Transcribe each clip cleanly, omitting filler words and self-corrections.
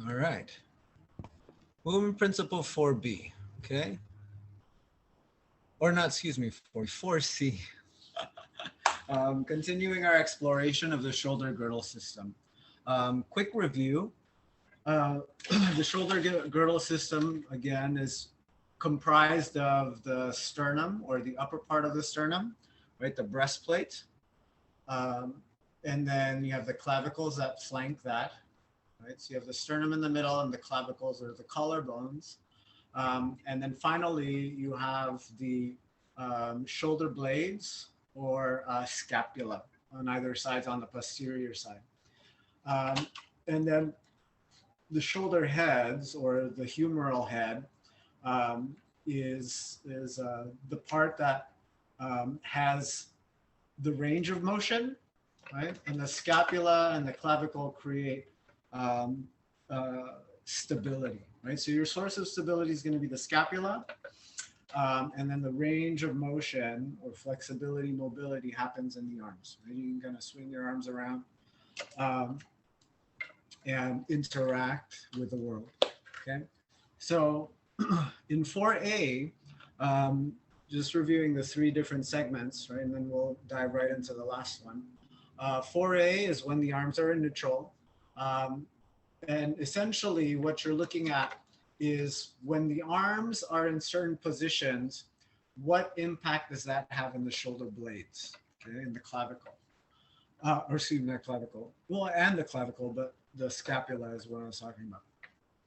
All right. Movement principle 4B, okay? Or not, excuse me, 4C. Continuing our exploration of the shoulder girdle system. Quick review. The shoulder girdle system, again, is comprised of the sternum, or the upper part of the sternum, right, the breastplate. And then you have the clavicles that flank that, right? So you have the sternum in the middle, and the clavicles are the collarbones. And then finally, you have the shoulder blades, or scapula on either side, on the posterior side. And then the shoulder heads, or the humeral head, is the part that has the range of motion, right? And the scapula and the clavicle create stability, right? So your source of stability is going to be the scapula, and then the range of motion, or flexibility, mobility, happens in the arms. Right? You can kind of swing your arms around and interact with the world. Okay, so in 4A, just reviewing the 3 different segments, right, and then we'll dive right into the last one. 4A is when the arms are in neutral, and essentially what you're looking at is when the arms are in certain positions, what impact does that have in the shoulder blades, okay, in the clavicle, or excuse me, not clavicle, well, and the clavicle, but the scapula is what I was talking about,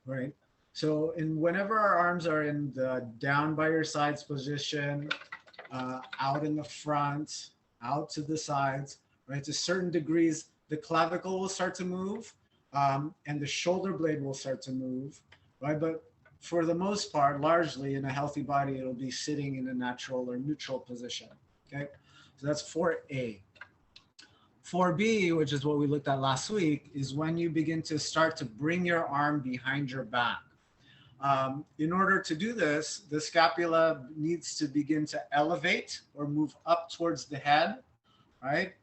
right? So whenever our arms are in the down by your sides position, out in the front, out to the sides, right, to certain degrees, the clavicle will start to move, and the shoulder blade will start to move, right? But for the most part, largely in a healthy body, it'll be sitting in a natural or neutral position, okay? So that's 4A. 4B, which is what we looked at last week, is when you begin to start to bring your arm behind your back. In order to do this, the scapula needs to begin to elevate or move up towards the head, right,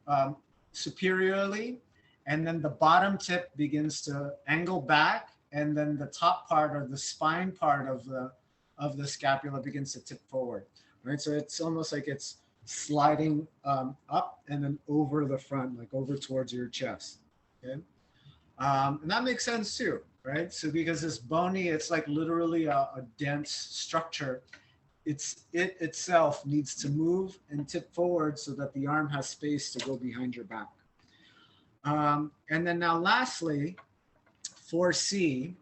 superiorly, and then the bottom tip begins to angle back, and then the top part, or the spine part of the scapula, begins to tip forward, right? So it's almost like it's sliding up and then over the front, like over towards your chest, okay? And that makes sense too, right? So because it's bony, it's like literally a dense structure. It itself needs to move and tip forward so that the arm has space to go behind your back. And then now lastly, 4C,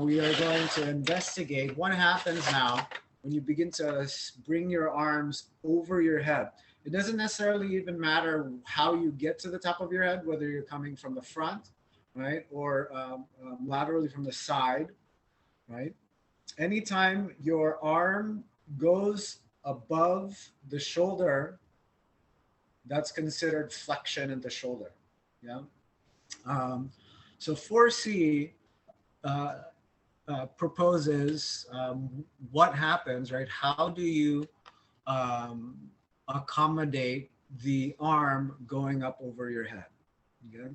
we are going to investigate what happens now when you begin to bring your arms over your head. It doesn't necessarily even matter how you get to the top of your head, whether you're coming from the front, right, or laterally from the side, right? Anytime your arm goes above the shoulder, that's considered flexion in the shoulder, yeah? So 4C proposes what happens, right? How do you accommodate the arm going up over your head? Okay?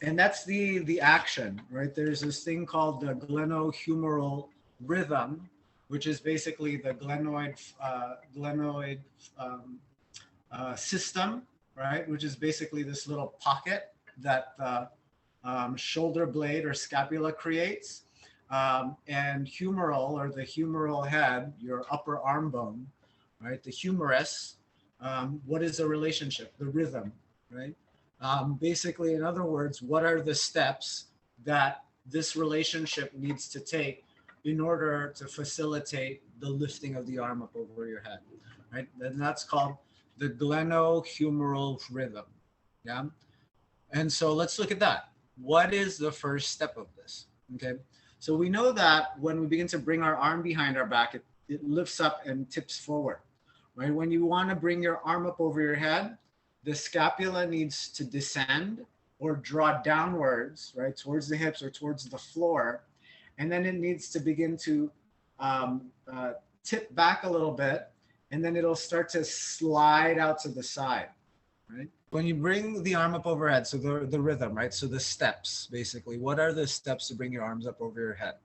And that's the action, right? There's this thing called the Glenohumeral Rhythm, which is basically the glenoid system, right? Which is basically this little pocket that shoulder blade or scapula creates, and humeral, or the humeral head, your upper arm bone, right? The humerus. What is the relationship? The rhythm, right? Basically, in other words, what are the steps that this relationship needs to take in order to facilitate the lifting of the arm up over your head, right? And that's called the Glenohumeral Rhythm, yeah? And so let's look at that. What is the first step of this, okay? So we know that when we begin to bring our arm behind our back, it lifts up and tips forward, right? When you want to bring your arm up over your head, the scapula needs to descend or draw downwards, right, towards the hips or towards the floor. And then it needs to begin to tip back a little bit, and then it'll start to slide out to the side, right? when you bring the arm up overhead, so the rhythm, right? So the steps, basically. What are the steps to bring your arms up over your head?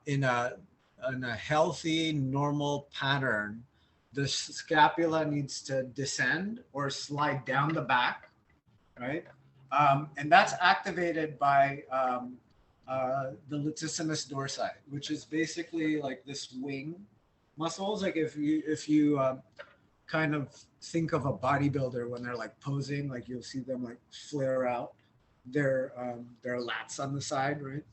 In a healthy, normal pattern, the scapula needs to descend or slide down the back, right? And that's activated by the latissimus dorsi, which is basically like this wing muscles. Like if you kind of think of a bodybuilder when they're like posing, like you'll see them like flare out their lats on the side, right?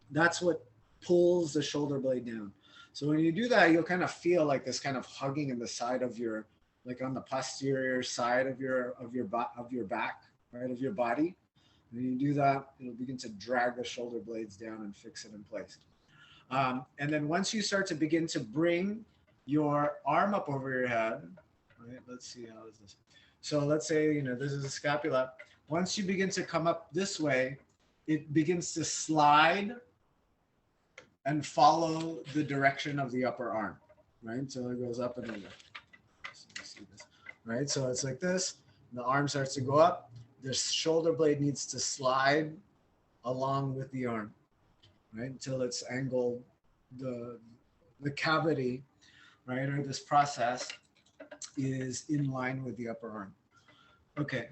That's what pulls the shoulder blade down. So when you do that, you'll kind of feel like this kind of hugging in the side of your, like on the posterior side of your back, right, of your body. When you do that, it'll begin to drag the shoulder blades down and fix it in place. And then once you start to begin to bring your arm up over your head, right? Let's see, how is this? So let's say, you know, this is a scapula. Once you begin to come up this way, it begins to slide and follow the direction of the upper arm, right? So it goes up and over. So you see this, right? So it's like this. The arm starts to go up. The shoulder blade needs to slide along with the arm, right? Until it's angled, the cavity, right, or this process is in line with the upper arm. Okay,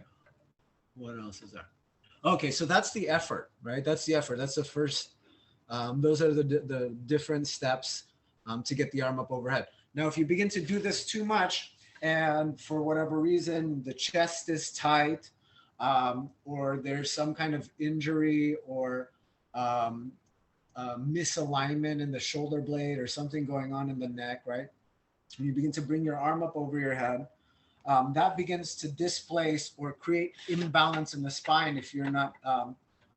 what else is there? Okay, so that's the effort, right? That's the effort. That's the first. Those are the different steps to get the arm up overhead. Now, if you begin to do this too much, and for whatever reason the chest is tight, or there's some kind of injury or misalignment in the shoulder blade or something going on in the neck, right? You begin to bring your arm up over your head. That begins to displace or create imbalance in the spine if you're not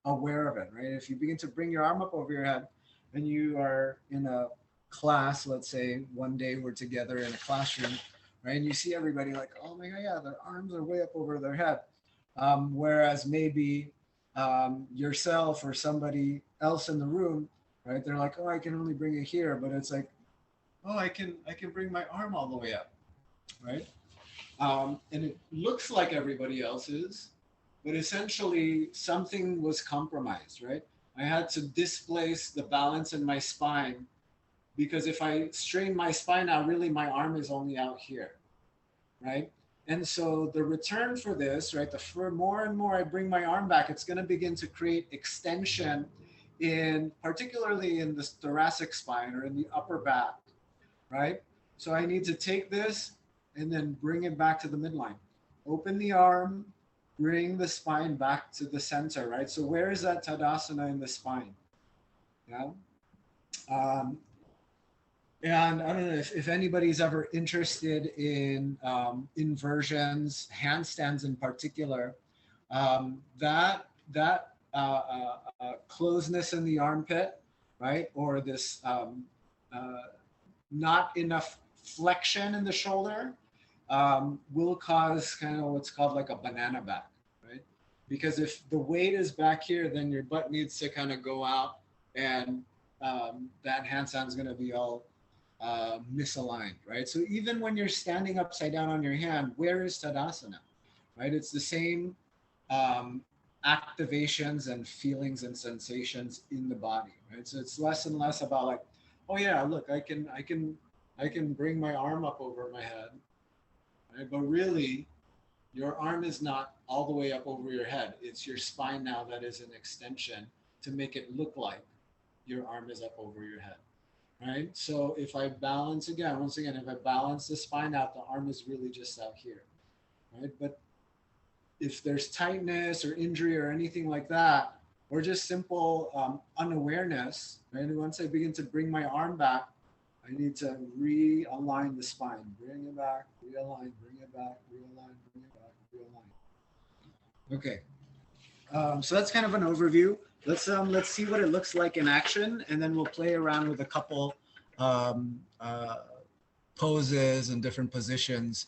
aware of it, right? If you begin to bring your arm up over your head and you are in a class, let's say one day we're together in a classroom, right? And you see everybody like, oh my God, yeah, their arms are way up over their head. Whereas maybe yourself or somebody else in the room, right? They're like, oh, I can only bring it here, but it's like, oh, I can bring my arm all the way up, right? And it looks like everybody else's, but essentially something was compromised, right? I had to displace the balance in my spine because if I strain my spine out, really my arm is only out here, right? And so the return for this, right, the more and more I bring my arm back, it's going to begin to create extension particularly in the thoracic spine or in the upper back, right? So I need to take this and then bring it back to the midline. Open the arm, bring the spine back to the center, right? So where is that Tadasana in the spine? Yeah. And I don't know if anybody's ever interested in inversions, handstands in particular, that closeness in the armpit, right? Or this not enough flexion in the shoulder will cause kind of what's called like a banana back, right? Because if the weight is back here, then your butt needs to kind of go out and that handstand is going to be all misaligned, right? So even when you're standing upside down on your hand, where is Tadasana, right? It's the same activations and feelings and sensations in the body, right? So it's less and less about like, oh yeah, look, I can bring my arm up over my head, right? But really, your arm is not all the way up over your head. It's your spine now that is an extension to make it look like your arm is up over your head, right? So if I balance once again, if I balance the spine out, the arm is really just out here, right? But if there's tightness or injury or anything like that, or just simple unawareness, right? And once I begin to bring my arm back, I need to realign the spine. Bring it back, realign, bring it back, realign, bring it back, realign. Okay. So that's kind of an overview. Let's see what it looks like in action, and then we'll play around with a couple poses and different positions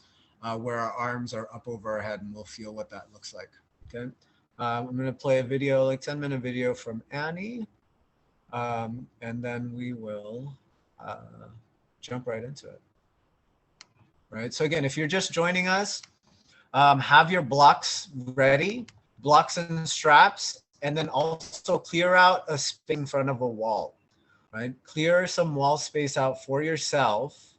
where our arms are up over our head, and we'll feel what that looks like. Okay. I'm going to play a video, like 10-minute video from Annie, and then we will jump right into it. Right. So again, if you're just joining us, have your blocks ready, blocks and straps, and then also clear out a space in front of a wall, right? Clear some wall space out for yourself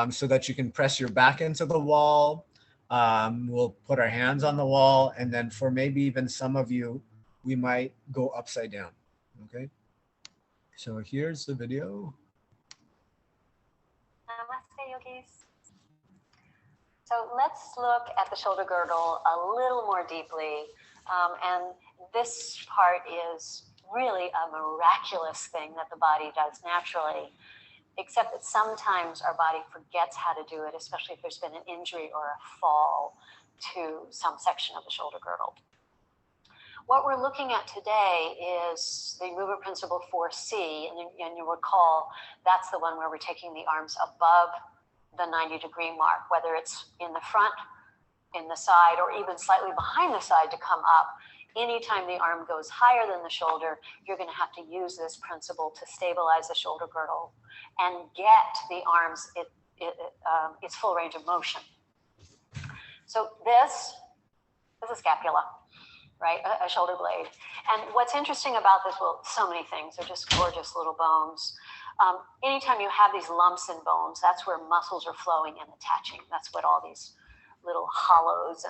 so that you can press your back into the wall. We'll put our hands on the wall, and then for maybe even some of you, we might go upside down, okay? So here's the video. Namaste, yogis. So let's look at the shoulder girdle a little more deeply. And this part is really a miraculous thing that the body does naturally, except that sometimes our body forgets how to do it, especially if there's been an injury or a fall to some section of the shoulder girdle. What we're looking at today is the movement principle 4C, and you recall that's the one where we're taking the arms above the 90-degree mark, whether it's in the front, in the side, or even slightly behind the side to come up. Anytime the arm goes higher than the shoulder, you're going to have to use this principle to stabilize the shoulder girdle and get the arms its full range of motion. So this is a scapula, right? A shoulder blade. And what's interesting about this, well, so many things. They're just gorgeous little bones. Anytime you have these lumps in bones, that's where muscles are flowing and attaching. That's what all these little hollows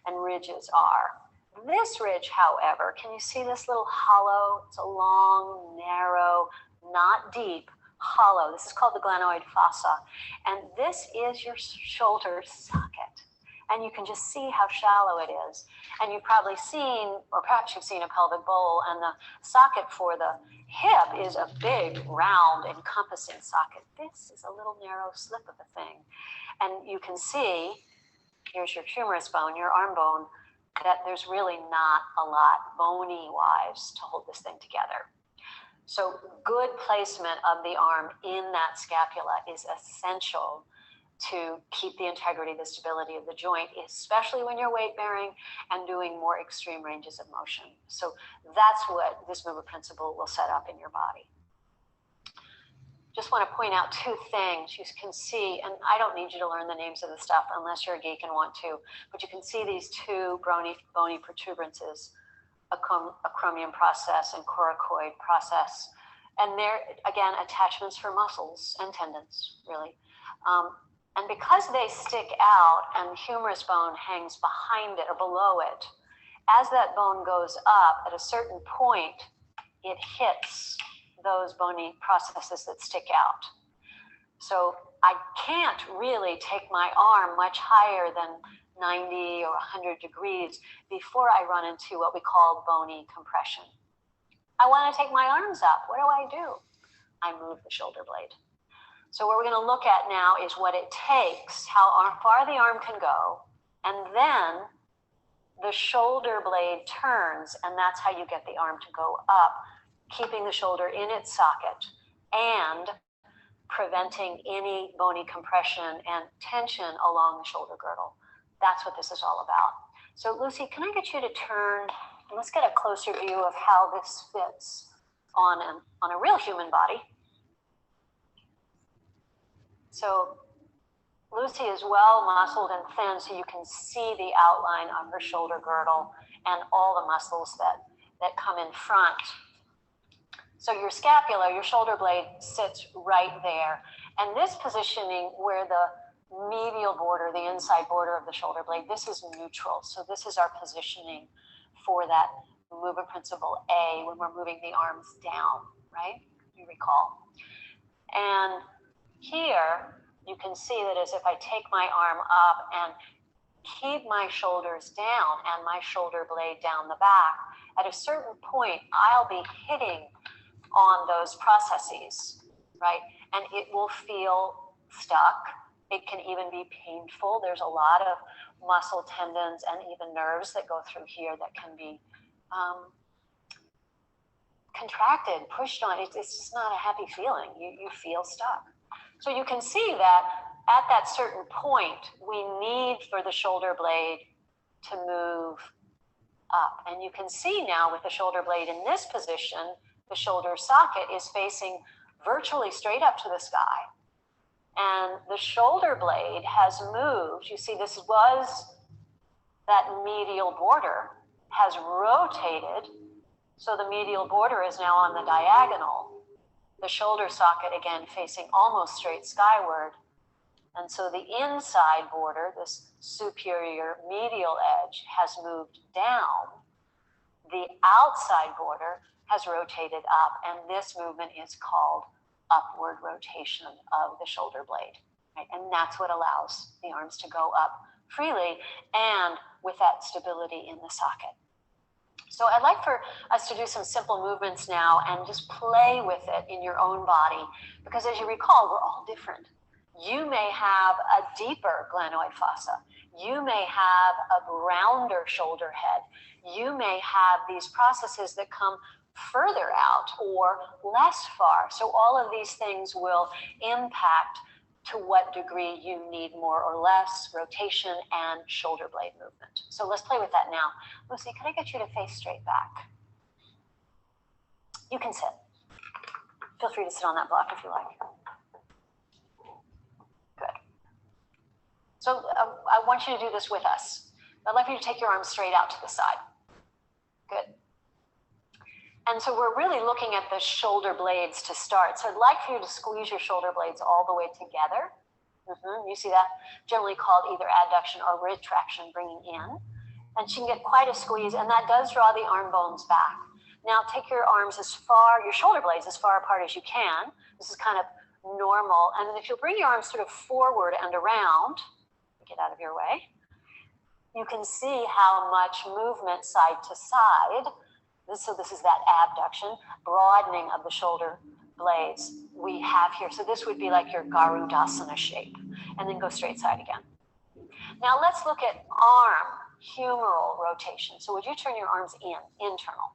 and ridges are. This ridge, however, can you see this little hollow? It's a long, narrow, not deep hollow. This is called the Glenoid Fossa. And this is your shoulder socket. And you can just see how shallow it is. And you've probably seen, or perhaps you've seen a pelvic bowl, and the socket for the hip is a big, round, encompassing socket. This is a little narrow slip of a thing. And you can see, here's your humerus bone, your arm bone, that there's really not a lot bony-wise to hold this thing together. So good placement of the arm in that scapula is essential to keep the integrity, the stability of the joint, especially when you're weight bearing and doing more extreme ranges of motion. So that's what this movement principle will set up in your body. Just want to point out two things you can see, and I don't need you to learn the names of the stuff unless you're a geek and want to, but you can see these two bony protuberances, a chromium process and coracoid process. And they're, again, attachments for muscles and tendons, really. And because they stick out and the humerus bone hangs behind it or below it, as that bone goes up, at a certain point, it hits those bony processes that stick out. So I can't really take my arm much higher than 90 or 100 degrees before I run into what we call bony compression. I want to take my arms up. What do? I move the shoulder blade. So what we're going to look at now is what it takes, how far the arm can go, and then the shoulder blade turns, and that's how you get the arm to go up, keeping the shoulder in its socket and preventing any bony compression and tension along the shoulder girdle. That's what this is all about. So Lucy, can I get you to turn, and let's get a closer view of how this fits on a real human body. So Lucy is well muscled and thin, so you can see the outline of her shoulder girdle and all the muscles that come in front. So your scapula, your shoulder blade, sits right there. And this positioning where the medial border, the inside border of the shoulder blade, this is neutral. So this is our positioning for that movement principle A when we're moving the arms down, right? You recall. And here you can see that as if I take my arm up and keep my shoulders down and my shoulder blade down the back, at a certain point, I'll be hitting on those processes, right? And it will feel stuck. It can even be painful. There's a lot of muscle tendons and even nerves that go through here that can be contracted, pushed on. It's just not a happy feeling. You feel stuck. So you can see that at that certain point, we need for the shoulder blade to move up. And you can see now with the shoulder blade in this position, the shoulder socket is facing virtually straight up to the sky. And the shoulder blade has moved. You see, this was that medial border has rotated. So the medial border is now on the diagonal. The shoulder socket, again, facing almost straight skyward. And so the inside border, this superior medial edge, has moved down. The outside border has rotated up, and this movement is called upward rotation of the shoulder blade. Right? And that's what allows the arms to go up freely and with that stability in the socket. So I'd like for us to do some simple movements now and just play with it in your own body, because as you recall, we're all different. You may have a deeper glenoid fossa. You may have a rounder shoulder head. You may have these processes that come further out or less far. So all of these things will impact to what degree you need more or less rotation and shoulder blade movement. So let's play with that now. Lucy, can I get you to face straight back? You can sit. Feel free to sit on that block if you like. Good. So I want you to do this with us. I'd like you to take your arms straight out to the side. Good. And so we're really looking at the shoulder blades to start. So I'd like for you to squeeze your shoulder blades all the way together. You see that? Generally called either adduction or retraction, bringing in. And she can get quite a squeeze, and that does draw the arm bones back. Now take your arms as far, your shoulder blades as far apart as you can. This is kind of normal. And then if you'll bring your arms sort of forward and around, get out of your way, you can see how much movement side to side. So this is that abduction, broadening of the shoulder blades we have here. So this would be like your Garudasana shape. And then go straight side again. Now let's look at arm humeral rotation. So would you turn your arms in, internal?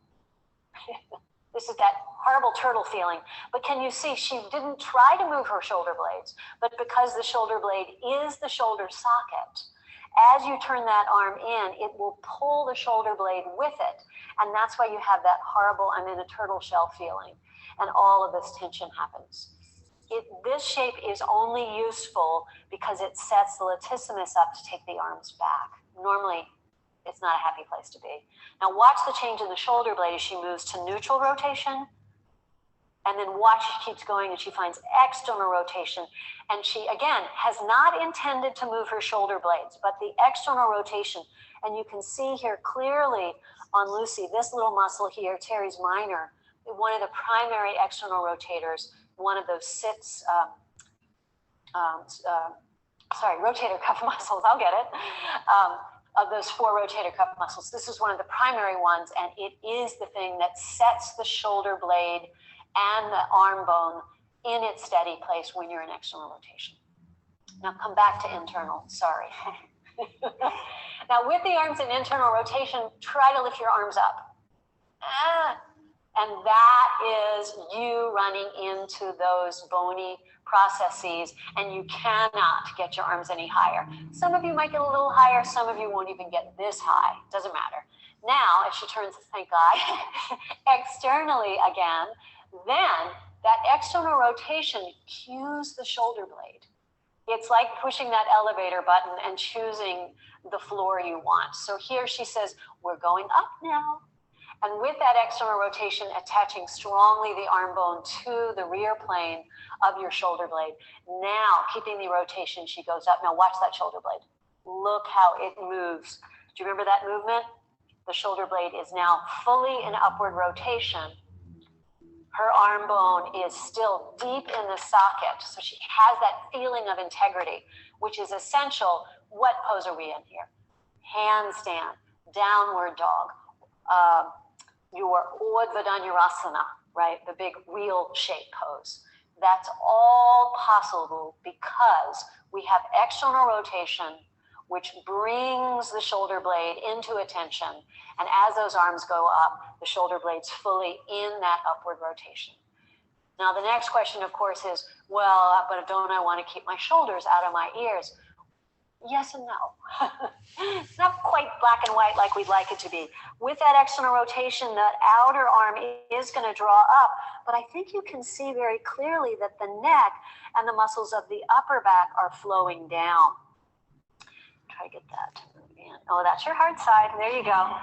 This is that horrible turtle feeling. But can you see she didn't try to move her shoulder blades, but because the shoulder blade is the shoulder socket, as you turn that arm in, it will pull the shoulder blade with it. And that's why you have that horrible, I'm in a turtle shell feeling. And all of this tension happens. This shape is only useful because it sets the latissimus up to take the arms back. Normally, it's not a happy place to be. Now watch the change in the shoulder blade as she moves to neutral rotation. And then watch, she keeps going and she finds external rotation. And she, again, has not intended to move her shoulder blades, but the external rotation. And you can see here clearly on Lucy, this little muscle here, teres minor, one of the primary external rotators, one of those rotator cuff muscles, I'll get it, of those 4 rotator cuff muscles. This is one of the primary ones, and it is the thing that sets the shoulder blade and the arm bone in its steady place when you're in external rotation. Now come back to internal, sorry. Now with the arms in internal rotation, try to lift your arms up. And that is you running into those bony processes, and you cannot get your arms any higher. Some of you might get a little higher, some of you won't even get this high, doesn't matter. Now, if she turns, thank God, externally again, then that external rotation cues the shoulder blade. It's like pushing that elevator button and choosing the floor you want. So here she says, we're going up now. And with that external rotation, attaching strongly the arm bone to the rear plane of your shoulder blade. Now, keeping the rotation, she goes up. Now watch that shoulder blade. Look how it moves. Do you remember that movement? The shoulder blade is now fully in upward rotation. Her arm bone is still deep in the socket. So she has that feeling of integrity, which is essential. What pose are we in here? Handstand, downward dog, your Urdhva right? The big wheel shape pose. That's all possible because we have external rotation, which brings the shoulder blade into attention. And as those arms go up, the shoulder blade's fully in that upward rotation. Now, the next question, of course, is, well, but don't I want to keep my shoulders out of my ears? Yes and no. It's not quite black and white like we'd like it to be. With that external rotation, that outer arm is going to draw up, but I think you can see very clearly that the neck and the muscles of the upper back are flowing down. Try to get that. And, oh, that's your hard side. There you go.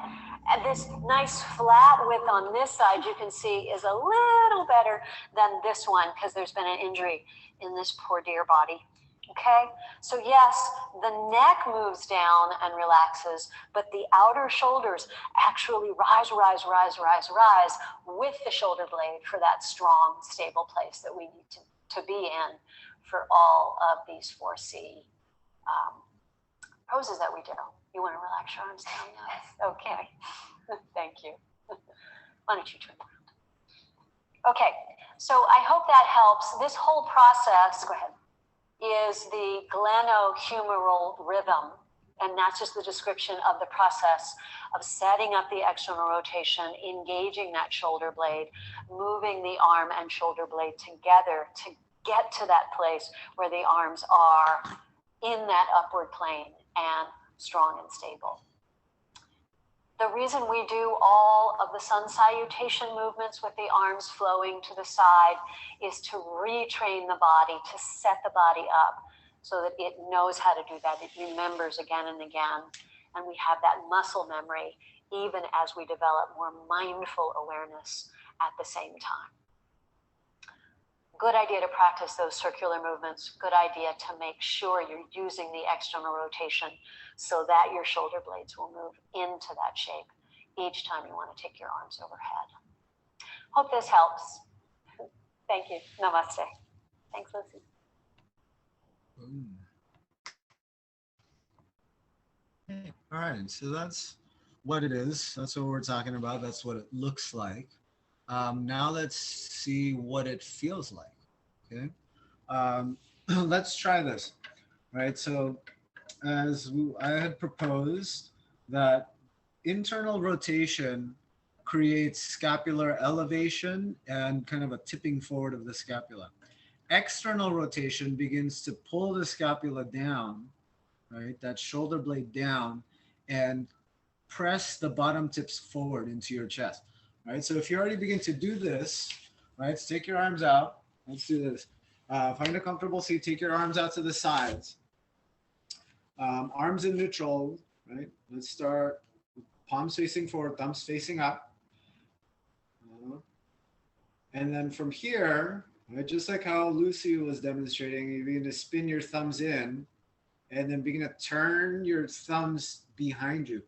And this nice flat width on this side, you can see, is a little better than this one because there's been an injury in this poor dear body. Okay, so yes, the neck moves down and relaxes, but the outer shoulders actually rise with the shoulder blade for that strong, stable place that we need to be in for all of these 4C poses that we do. You want to relax your arms down now? Okay, thank you. Why don't you turn around? Okay, so I hope that helps. This whole process, go ahead, is the Glenohumeral Rhythm. And that's just the description of the process of setting up the external rotation, engaging that shoulder blade, moving the arm and shoulder blade together to get to that place where the arms are in that upward plane and strong and stable. The reason we do all of the sun salutation movements with the arms flowing to the side is to retrain the body, to set the body up so that it knows how to do that. It remembers again and again. And we have that muscle memory even as we develop more mindful awareness at the same time. Good idea to practice those circular movements. Good idea to make sure you're using the external rotation so that your shoulder blades will move into that shape each time you want to take your arms overhead. Hope this helps. Thank you. Namaste. Thanks, Lucy. Okay. All right, so that's what it is. That's what we're talking about. That's what it looks like. Now let's see what it feels like. Okay, let's try this. Right. So, I had proposed that internal rotation creates scapular elevation and kind of a tipping forward of the scapula. External rotation begins to pull the scapula down, right? That shoulder blade down, and press the bottom tips forward into your chest. Right, so if you already begin to do this, right, so take your arms out. Let's do this. Find a comfortable seat. Take your arms out to the sides. Arms in neutral, right? Let's start with palms facing forward, thumbs facing up. And then from here, right, just like how Lucy was demonstrating, you begin to spin your thumbs in and then begin to turn your thumbs behind you.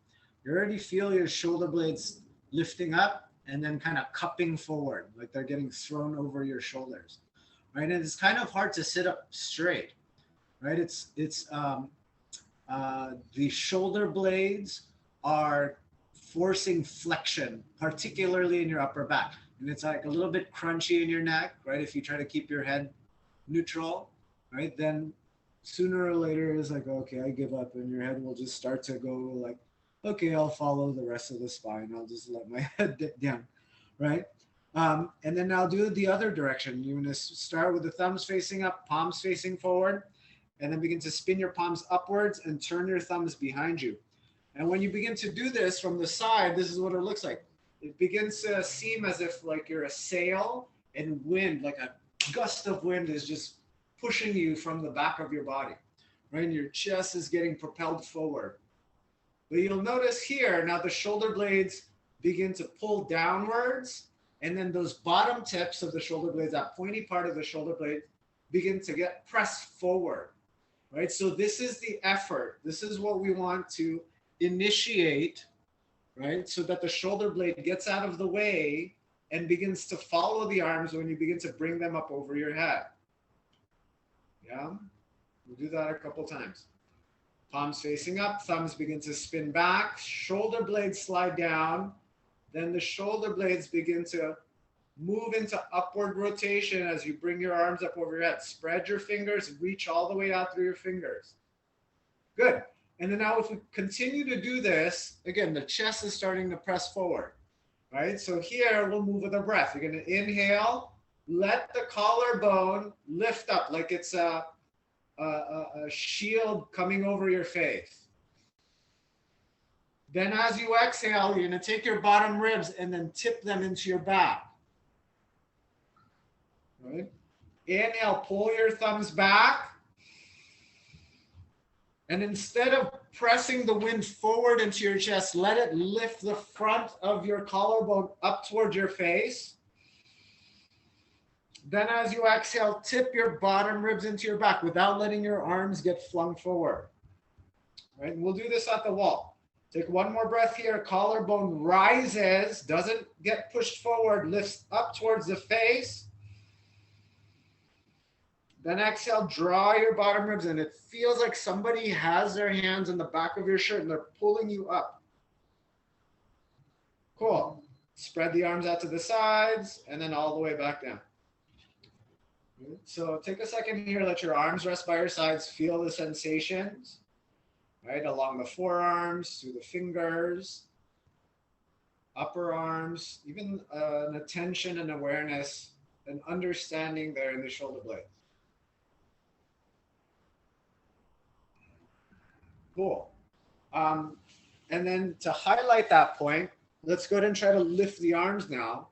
You already feel your shoulder blades lifting up and then kind of cupping forward, like they're getting thrown over your shoulders, right? And it's kind of hard to sit up straight, right? The shoulder blades are forcing flexion, particularly in your upper back. And it's like a little bit crunchy in your neck, right? If you try to keep your head neutral, right? Then sooner or later it's like, okay, I give up, and your head will just start to go like, okay, I'll follow the rest of the spine. I'll just let my head dip down, right? And then I'll do it the other direction. You're going to start with the thumbs facing up, palms facing forward, and then begin to spin your palms upwards and turn your thumbs behind you. And when you begin to do this from the side, this is what it looks like. It begins to seem as if like you're a sail and wind, like a gust of wind is just pushing you from the back of your body, right? And your chest is getting propelled forward. But you'll notice here, now the shoulder blades begin to pull downwards, and then those bottom tips of the shoulder blades, that pointy part of the shoulder blade, begin to get pressed forward, right? So this is the effort. This is what we want to initiate, right? So that the shoulder blade gets out of the way and begins to follow the arms when you begin to bring them up over your head. Yeah, we'll do that a couple times. Palms facing up, thumbs begin to spin back, shoulder blades slide down, then the shoulder blades begin to move into upward rotation as you bring your arms up over your head. Spread your fingers, reach all the way out through your fingers. Good. And then now if we continue to do this, again, the chest is starting to press forward, right? So here we'll move with our breath. You're going to inhale, let the collarbone lift up like it's a shield coming over your face. Then as you exhale, you're going to take your bottom ribs and then tip them into your back. Right? Inhale, pull your thumbs back. And instead of pressing the wind forward into your chest. Let it lift the front of your collarbone up towards your face. Then as you exhale, tip your bottom ribs into your back without letting your arms get flung forward. Right? And we'll do this at the wall. Take one more breath here. Collarbone rises, doesn't get pushed forward, lifts up towards the face. Then exhale, draw your bottom ribs in. It feels like somebody has their hands in the back of your shirt and they're pulling you up. Cool. Spread the arms out to the sides and then all the way back down. So take a second here, let your arms rest by your sides, feel the sensations, right, along the forearms, through the fingers, upper arms, even an attention and awareness and understanding there in the shoulder blades. Cool. And then to highlight that point, let's go ahead and try to lift the arms now,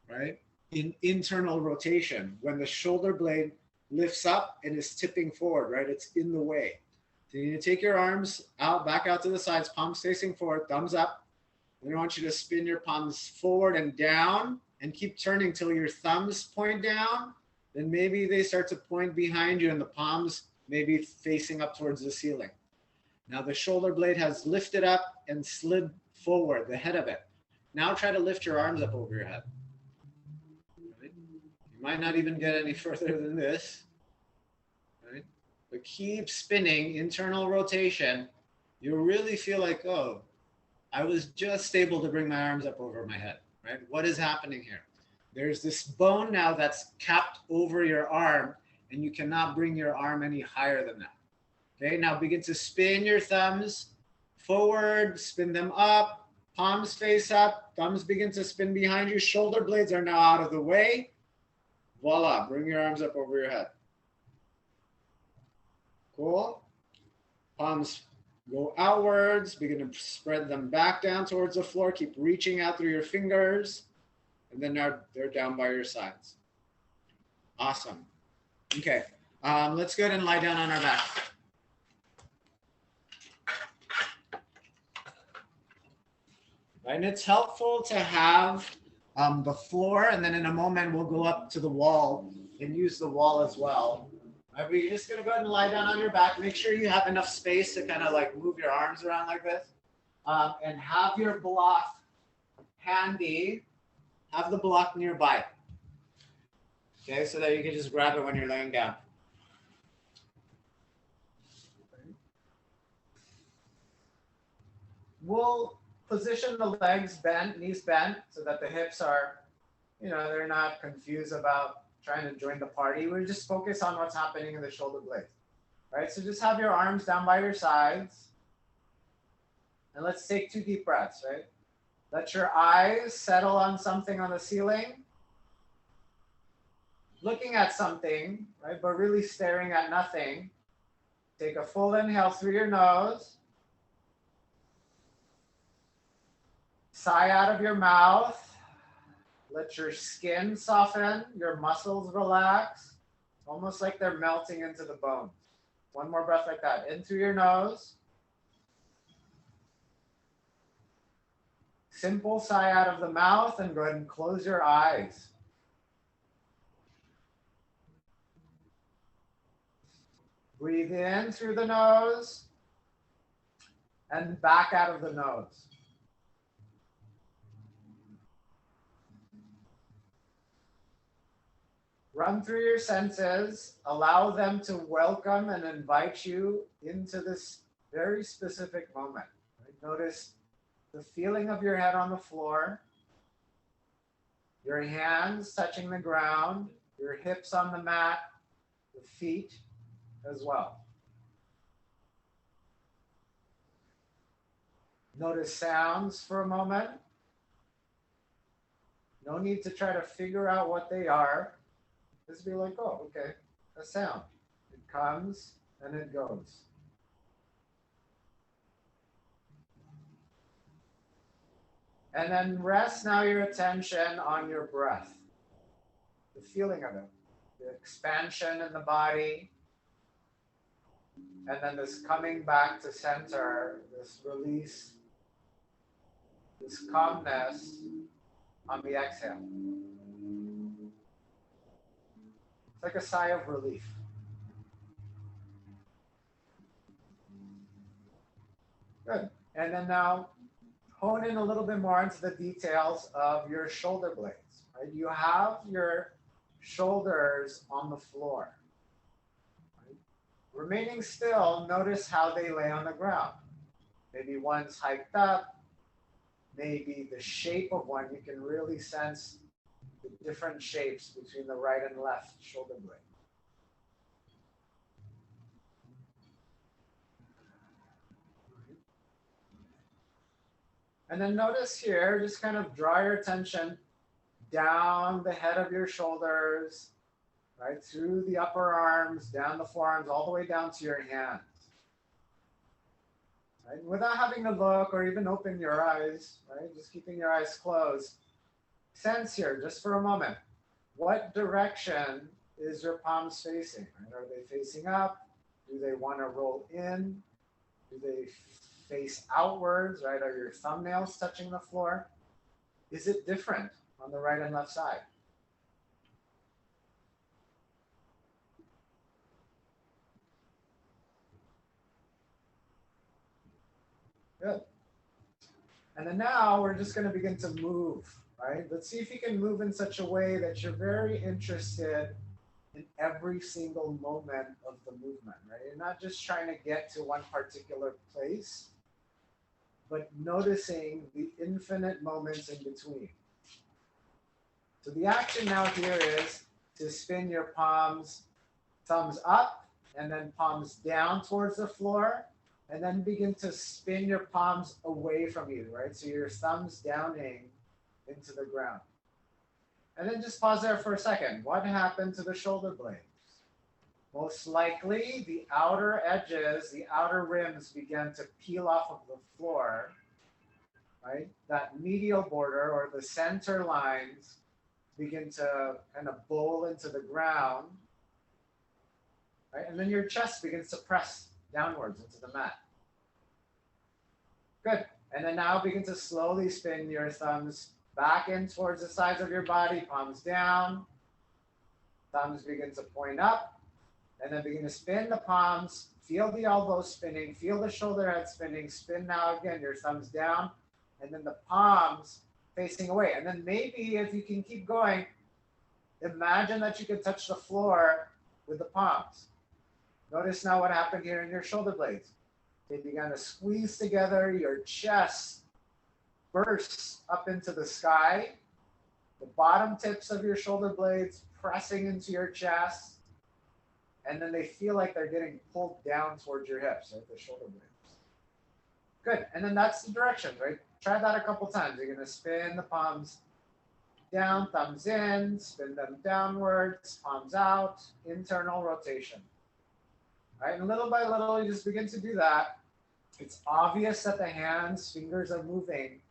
right? In internal rotation, when the shoulder blade lifts up and is tipping forward, right? It's in the way. So you need to take your arms out, back out to the sides, palms facing forward, thumbs up. And I want you to spin your palms forward and down and keep turning till your thumbs point down. Then maybe they start to point behind you and the palms maybe facing up towards the ceiling. Now the shoulder blade has lifted up and slid forward, the head of it. Now try to lift your arms up over your head. You might not even get any further than this, right? But keep spinning, internal rotation. You'll really feel like, oh, I was just able to bring my arms up over my head, right? What is happening here? There's this bone now that's capped over your arm, and you cannot bring your arm any higher than that. Okay, now begin to spin your thumbs forward, spin them up, palms face up, thumbs begin to spin behind you, shoulder blades are now out of the way. Voila, bring your arms up over your head. Cool. Palms go outwards, begin to spread them back down towards the floor, keep reaching out through your fingers, and then now they're down by your sides. Awesome. Okay, let's go ahead and lie down on our back. Right, and it's helpful to have the floor, and then in a moment we'll go up to the wall and use the wall as well. Right, but you're just gonna go ahead and lie down on your back. Make sure you have enough space to kind of like move your arms around like this, and have your block handy. Have the block nearby. Okay, so that you can just grab it when you're laying down. We'll position the legs bent, knees bent, so that the hips are, they're not confused about trying to join the party. We just focus on what's happening in the shoulder blades. Right? So just have your arms down by your sides. And let's take 2 deep breaths, right? Let your eyes settle on something on the ceiling. Looking at something, right? But really staring at nothing. Take a full inhale through your nose. Sigh out of your mouth. Let your skin soften, your muscles relax, almost like they're melting into the bones. One more breath like that. In through your nose. Simple sigh out of the mouth and go ahead and close your eyes. Breathe in through the nose and back out of the nose. Run through your senses, allow them to welcome and invite you into this very specific moment. Right? Notice the feeling of your head on the floor, your hands touching the ground, your hips on the mat, the feet as well. Notice sounds for a moment. No need to try to figure out what they are. Just be like, oh, okay, a sound. It comes and it goes. And then rest now your attention on your breath. The feeling of it. The expansion in the body. And then this coming back to center, this release, this calmness on the exhale. It's like a sigh of relief. Good. And then now hone in a little bit more into the details of your shoulder blades. Right? You have your shoulders on the floor. Right? Remaining still, notice how they lay on the ground. Maybe one's hiked up, maybe the shape of one, you can really sense the different shapes between the right and left shoulder blade. And then notice here, just kind of draw your attention down the head of your shoulders, right, through the upper arms, down the forearms, all the way down to your hands. Right? Without having to look or even open your eyes, right, just keeping your eyes closed. Sense here, just for a moment, what direction is your palms facing? Right? Are they facing up? Do they want to roll in? Do they face outwards, right? Are your thumbnails touching the floor? Is it different on the right and left side? Good. And then now we're just going to begin to move, right? Let's see if you can move in such a way that you're very interested in every single moment of the movement, right? You're not just trying to get to one particular place, but noticing the infinite moments in between. So the action now here is to spin your palms, thumbs up, and then palms down towards the floor, and then begin to spin your palms away from you, right? So your thumbs downing into the ground. And then just pause there for a second. What happened to the shoulder blades? Most likely, the outer edges, the outer rims began to peel off of the floor, right? That medial border or the center lines begin to kind of bowl into the ground, right? And then your chest begins to press downwards into the mat. Good. And then now begin to slowly spin your thumbs back in towards the sides of your body, palms down. Thumbs begin to point up. And then begin to spin the palms. Feel the elbows spinning. Feel the shoulder head spinning. Spin now again, your thumbs down. And then the palms facing away. And then maybe if you can keep going, imagine that you can touch the floor with the palms. Notice now what happened here in your shoulder blades. They began to squeeze together, your chest bursts up into the sky, the bottom tips of your shoulder blades pressing into your chest, and then they feel like they're getting pulled down towards your hips, right, the shoulder blades. Good, and then that's the direction, right? Try that a couple times. You're gonna spin the palms down, thumbs in, spin them downwards, palms out, internal rotation. Right? And little by little, you just begin to do that. It's obvious that the hands, fingers are moving,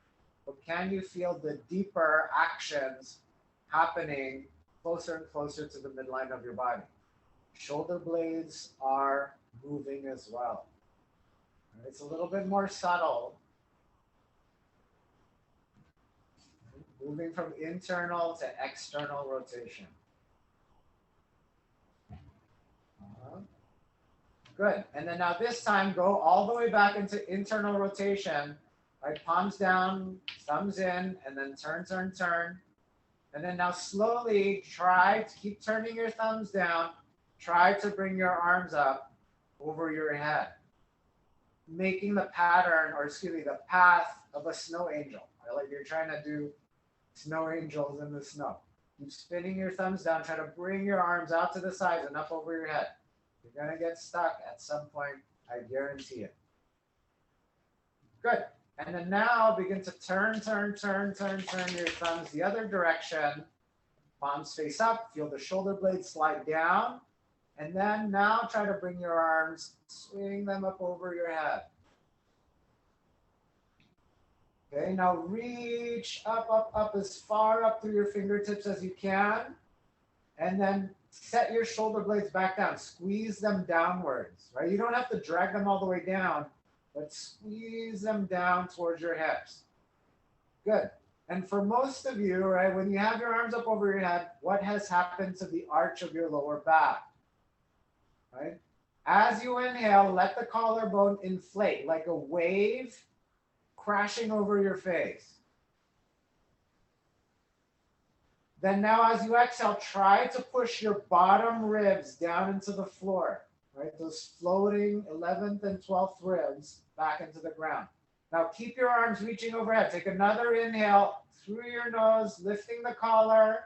but can you feel the deeper actions happening closer and closer to the midline of your body? Shoulder blades are moving as well. It's a little bit more subtle. Moving from internal to external rotation. Good. And then now this time, go all the way back into internal rotation. Right? Palms down, thumbs in, and then turn, turn, turn. And then now slowly try to keep turning your thumbs down. Try to bring your arms up over your head. Making the pattern, or excuse me, the path of a snow angel. Right? Like you're trying to do snow angels in the snow. Keep spinning your thumbs down. Try to bring your arms out to the sides and up over your head. You're going to get stuck at some point, I guarantee it. Good. And then now begin to turn, turn, turn, turn, turn your thumbs the other direction. Palms face up, feel the shoulder blades slide down. And then now try to bring your arms, swing them up over your head. Okay, now reach up, up, up as far up through your fingertips as you can. And then set your shoulder blades back down. Squeeze them downwards, right? You don't have to drag them all the way down, but squeeze them down towards your hips. Good. And for most of you, right, when you have your arms up over your head, what has happened to the arch of your lower back? Right? As you inhale, let the collarbone inflate like a wave crashing over your face. Then now as you exhale, try to push your bottom ribs down into the floor, right? Those floating 11th and 12th ribs back into the ground. Now keep your arms reaching overhead. Take another inhale through your nose, lifting the collar.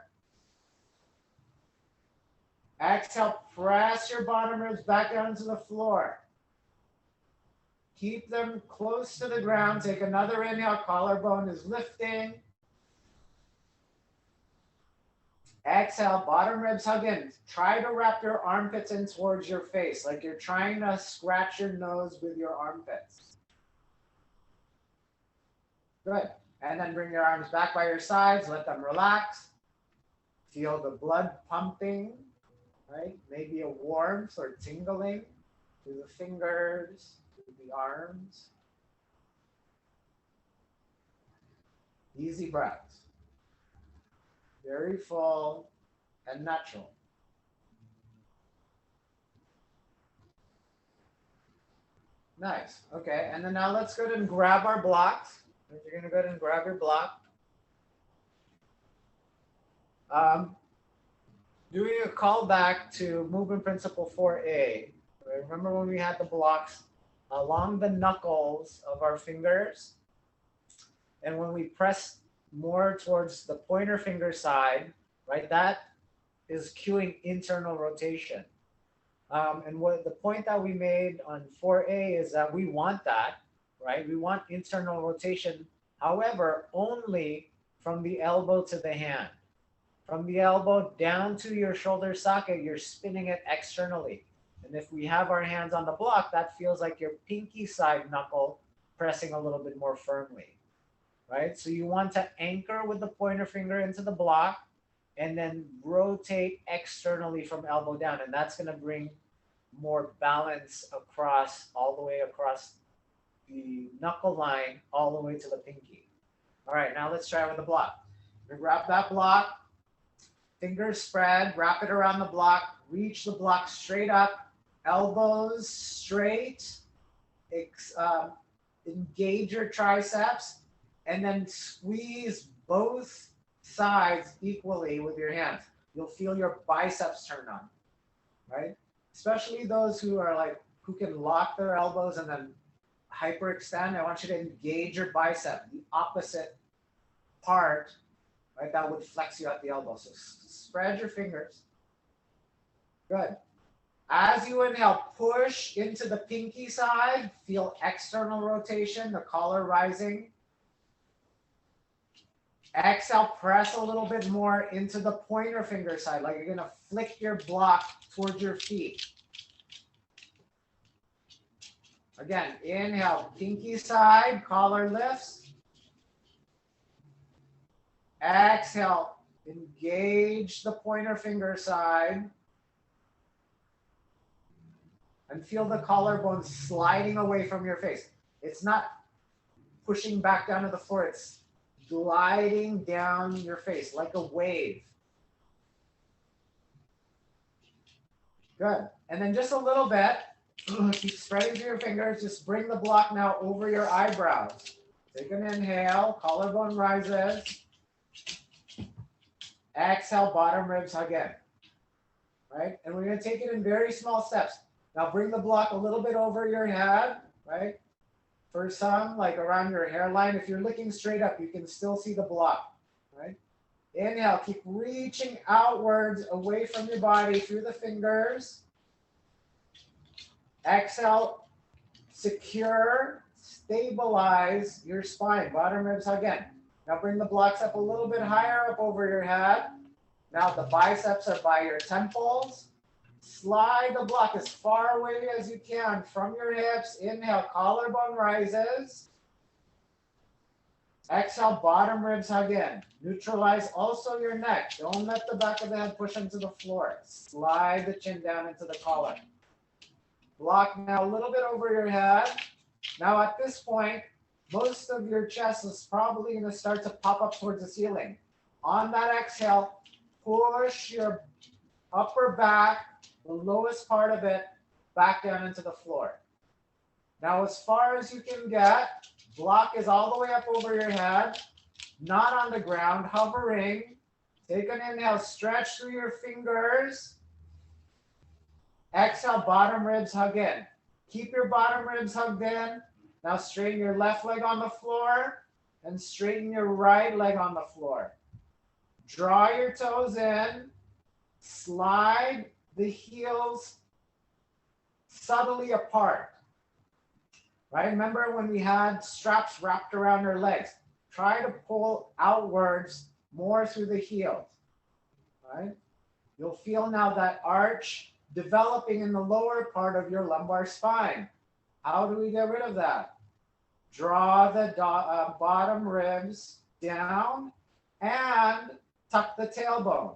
Exhale, press your bottom ribs back down to the floor. Keep them close to the ground. Take another inhale, collarbone is lifting. Exhale, bottom ribs hug in. Try to wrap your armpits in towards your face, like you're trying to scratch your nose with your armpits. Good. And then bring your arms back by your sides. Let them relax. Feel the blood pumping, right? Maybe a warmth or tingling through the fingers, through the arms. Easy breaths. Very full and natural. Nice. Okay. And then now let's go ahead and grab our blocks. If you're going to go ahead and grab your block. Doing a callback to movement principle 4A. Remember when we had the blocks along the knuckles of our fingers? And when we press more towards the pointer finger side, right, that is cueing internal rotation. And what the point that we made on 4A is that we want that, right? We want internal rotation, however, only from the elbow to the hand. From the elbow down to your shoulder socket, you're spinning it externally. And if we have our hands on the block, that feels like your pinky side knuckle pressing a little bit more firmly, right? So you want to anchor with the pointer finger into the block and then rotate externally from elbow down. And that's going to bring more balance across, all the way across the knuckle line, all the way to the pinky. All right, now let's try with the block. Grab that block. Fingers spread, wrap it around the block, reach the block straight up, elbows straight, engage your triceps, and then squeeze both sides equally with your hands. You'll feel your biceps turn on, right? Especially those who are like, who can lock their elbows and then hyperextend. I want you to engage your bicep, the opposite part, right? That would flex you at the elbow. So spread your fingers. Good. As you inhale, push into the pinky side. Feel external rotation, the collar rising. Exhale, press a little bit more into the pointer finger side, like you're going to flick your block towards your feet. Again, inhale, pinky side, collar lifts. Exhale, engage the pointer finger side. And feel the collarbone sliding away from your face. It's not pushing back down to the floor. It's gliding down your face like a wave. Good. And then just a little bit, keep spreading through your fingers. Just bring the block now over your eyebrows. Take an inhale, collarbone rises. Exhale, bottom ribs hug in. Right? And we're going to take it in very small steps. Now bring the block a little bit over your head, right? For some, like around your hairline, if you're looking straight up, you can still see the block, right? Inhale, keep reaching outwards away from your body through the fingers. Exhale, secure, stabilize your spine, bottom ribs hug in. Now bring the blocks up a little bit higher up over your head. Now the biceps are by your temples. Slide the block as far away as you can from your hips. Inhale, collarbone rises. Exhale, bottom ribs hug in. Neutralize also your neck. Don't let the back of the head push into the floor. Slide the chin down into the collar. Block now a little bit over your head. Now at this point, most of your chest is probably going to start to pop up towards the ceiling. On that exhale, push your upper back, the lowest part of it, back down into the floor. Now as far as you can get, block is all the way up over your head, not on the ground, hovering. Take an inhale, stretch through your fingers. Exhale, bottom ribs hug in. Keep your bottom ribs hugged in. Now straighten your left leg on the floor and straighten your right leg on the floor. Draw your toes in. Slide the heels subtly apart. Right? Remember when we had straps wrapped around our legs? Try to pull outwards more through the heels. Right? You'll feel now that arch developing in the lower part of your lumbar spine. How do we get rid of that? Draw the bottom ribs down and tuck the tailbone.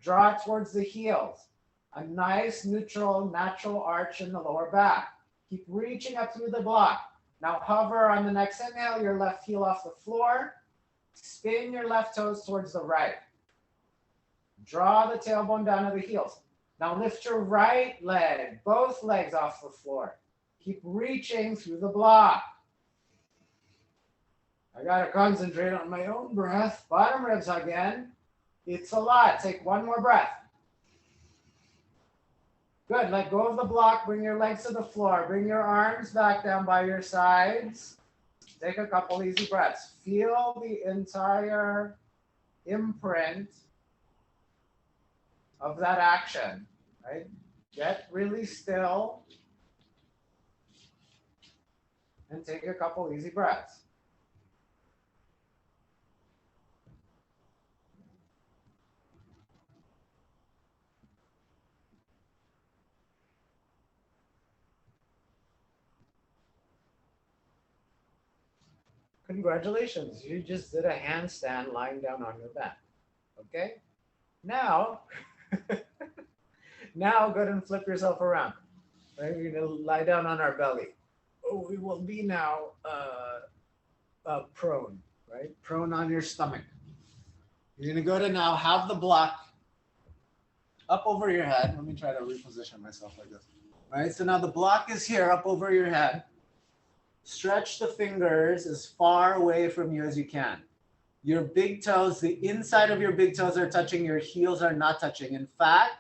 Draw it towards the heels. A nice neutral, natural arch in the lower back. Keep reaching up through the block. Now hover on the next inhale, your left heel off the floor. Spin your left toes towards the right. Draw the tailbone down to the heels. Now lift your right leg, both legs off the floor. Keep reaching through the block. I gotta concentrate on my own breath. Bottom ribs again. It's a lot. Take one more breath. Good. Let go of the block. Bring your legs to the floor. Bring your arms back down by your sides. Take a couple easy breaths. Feel the entire imprint of that action, right? Get really still and take a couple easy breaths. Congratulations, you just did a handstand lying down on your back. Okay? Now, now go ahead and flip yourself around. Right? We're gonna lie down on our belly. Oh, we will be now prone, right? Prone on your stomach. You're gonna go to now have the block up over your head. Let me try to reposition myself like this. All right, so now the block is here up over your head. Stretch the fingers as far away from you as you can. Your big toes, the inside of your big toes are touching, your heels are not touching. In fact,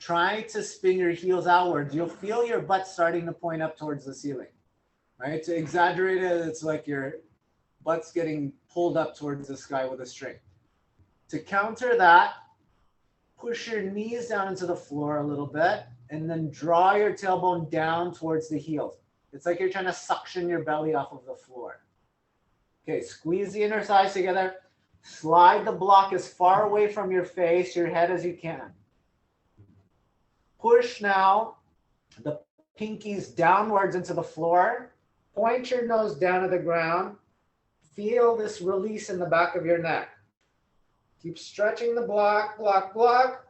try to spin your heels outwards. You'll feel your butt starting to point up towards the ceiling, right? To exaggerate it, it's like your butt's getting pulled up towards the sky with a string. To counter that, push your knees down into the floor a little bit and then draw your tailbone down towards the heels. It's like you're trying to suction your belly off of the floor. Okay, squeeze the inner thighs together. Slide the block as far away from your face, your head as you can. Push now the pinkies downwards into the floor. Point your nose down to the ground. Feel this release in the back of your neck. Keep stretching the block, block, block.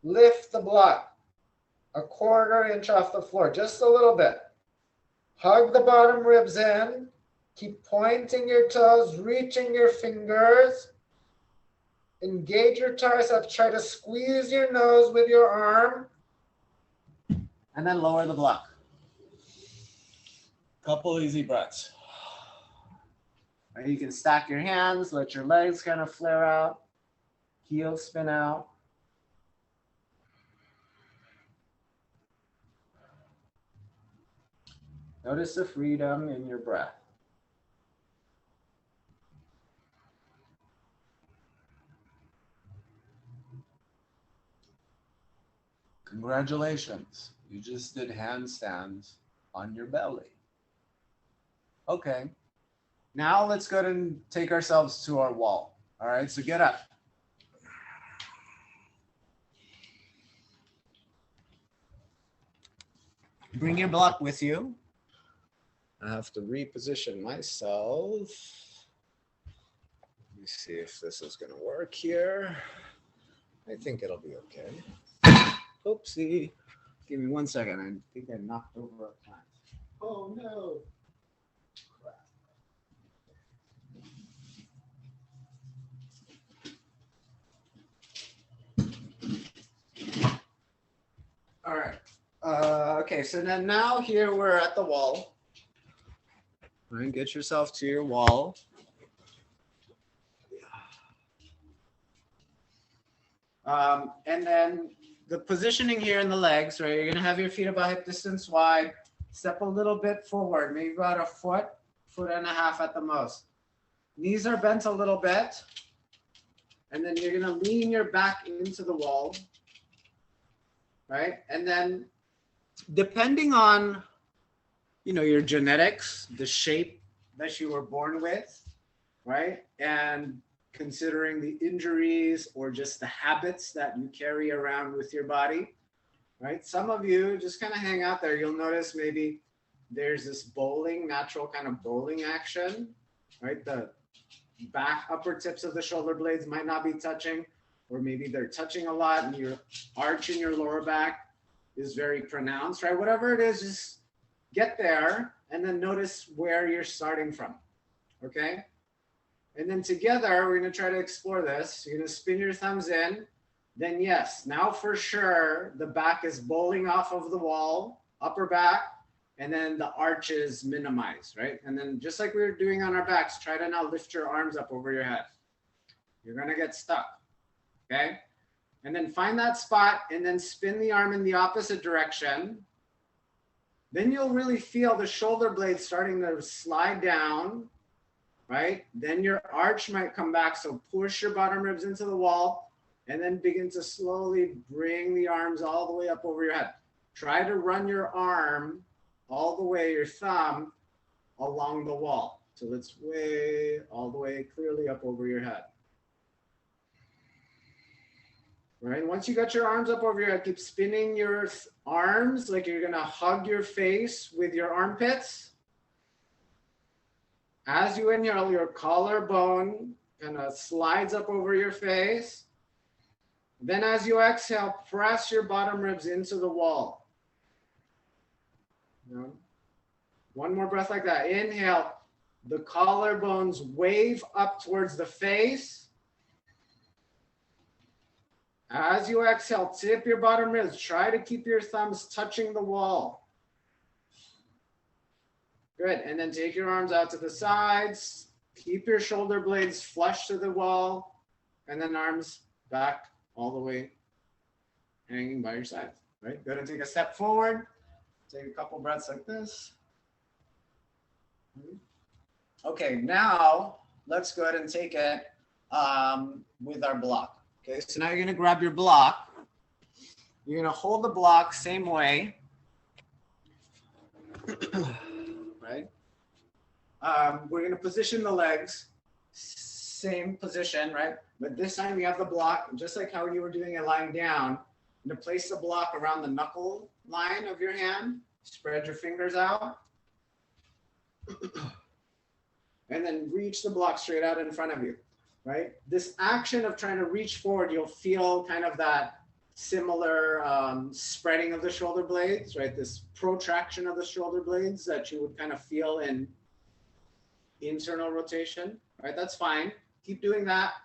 Lift the block a 1/4 inch off the floor, just a little bit. Hug the bottom ribs in. Keep pointing your toes, reaching your fingers. Engage your triceps. Try to squeeze your nose with your arm. And then lower the block. Couple easy breaths. Right, you can stack your hands, let your legs kind of flare out. Heels spin out. Notice the freedom in your breath. Congratulations, you just did handstands on your belly. Okay, now let's go ahead and take ourselves to our wall. All right, so get up. Bring your block with you. I have to reposition myself. me see if this is going to work here. I think it'll be okay. Oopsie. Give me 1 second. I think I knocked over a plant. Oh no. All right. Okay, so then now here we're at the wall. All right, get yourself to your wall. And then the positioning here in the legs, right? You're gonna have your feet about hip distance wide. Step a little bit forward, maybe about a foot, 1.5 feet at the most. Knees are bent a little bit. And then you're gonna lean your back into the wall, right? And then depending on, your genetics, the shape that you were born with, right? And considering the injuries or just the habits that you carry around with your body, right? Some of you just kind of hang out there. You'll notice maybe there's this natural kind of bowling action, right? The back upper tips of the shoulder blades might not be touching, or maybe they're touching a lot and your arch in your lower back is very pronounced, right? Whatever it is, just get there and then notice where you're starting from, okay? And then together, we're gonna try to explore this. You're gonna spin your thumbs in. Then yes, now for sure, the back is bowling off of the wall, upper back, and then the arch is minimized, right? And then just like we were doing on our backs, try to now lift your arms up over your head. You're gonna get stuck, okay? And then find that spot and then spin the arm in the opposite direction. Then you'll really feel the shoulder blades starting to slide down, right? Then your arch might come back. So push your bottom ribs into the wall and then begin to slowly bring the arms all the way up over your head. Try to run your arm all the way, your thumb, along the wall. So it's way, all the way clearly up over your head. Right? Once you got your arms up over your head, keep spinning your arms like you're gonna hug your face with your armpits. As you inhale, your collarbone kind of slides up over your face. Then as you exhale, press your bottom ribs into the wall. One more breath like that. Inhale, the collarbones wave up towards the face. As you exhale, tip your bottom ribs. Try to keep your thumbs touching the wall. Good. And then take your arms out to the sides. Keep your shoulder blades flush to the wall. And then arms back all the way, hanging by your sides. Right? Go ahead and take a step forward. Take a couple breaths like this. Okay, now let's go ahead and take it with our block. Okay, so now you're gonna grab your block. You're gonna hold the block same way, right? We're gonna position the legs, same position, right? But this time you have the block, just like how you were doing it lying down. You're gonna place the block around the knuckle line of your hand. Spread your fingers out. And then reach the block straight out in front of you. Right? This action of trying to reach forward, you'll feel kind of that similar spreading of the shoulder blades, right? This protraction of the shoulder blades that you would kind of feel in internal rotation, right? That's fine. Keep doing that.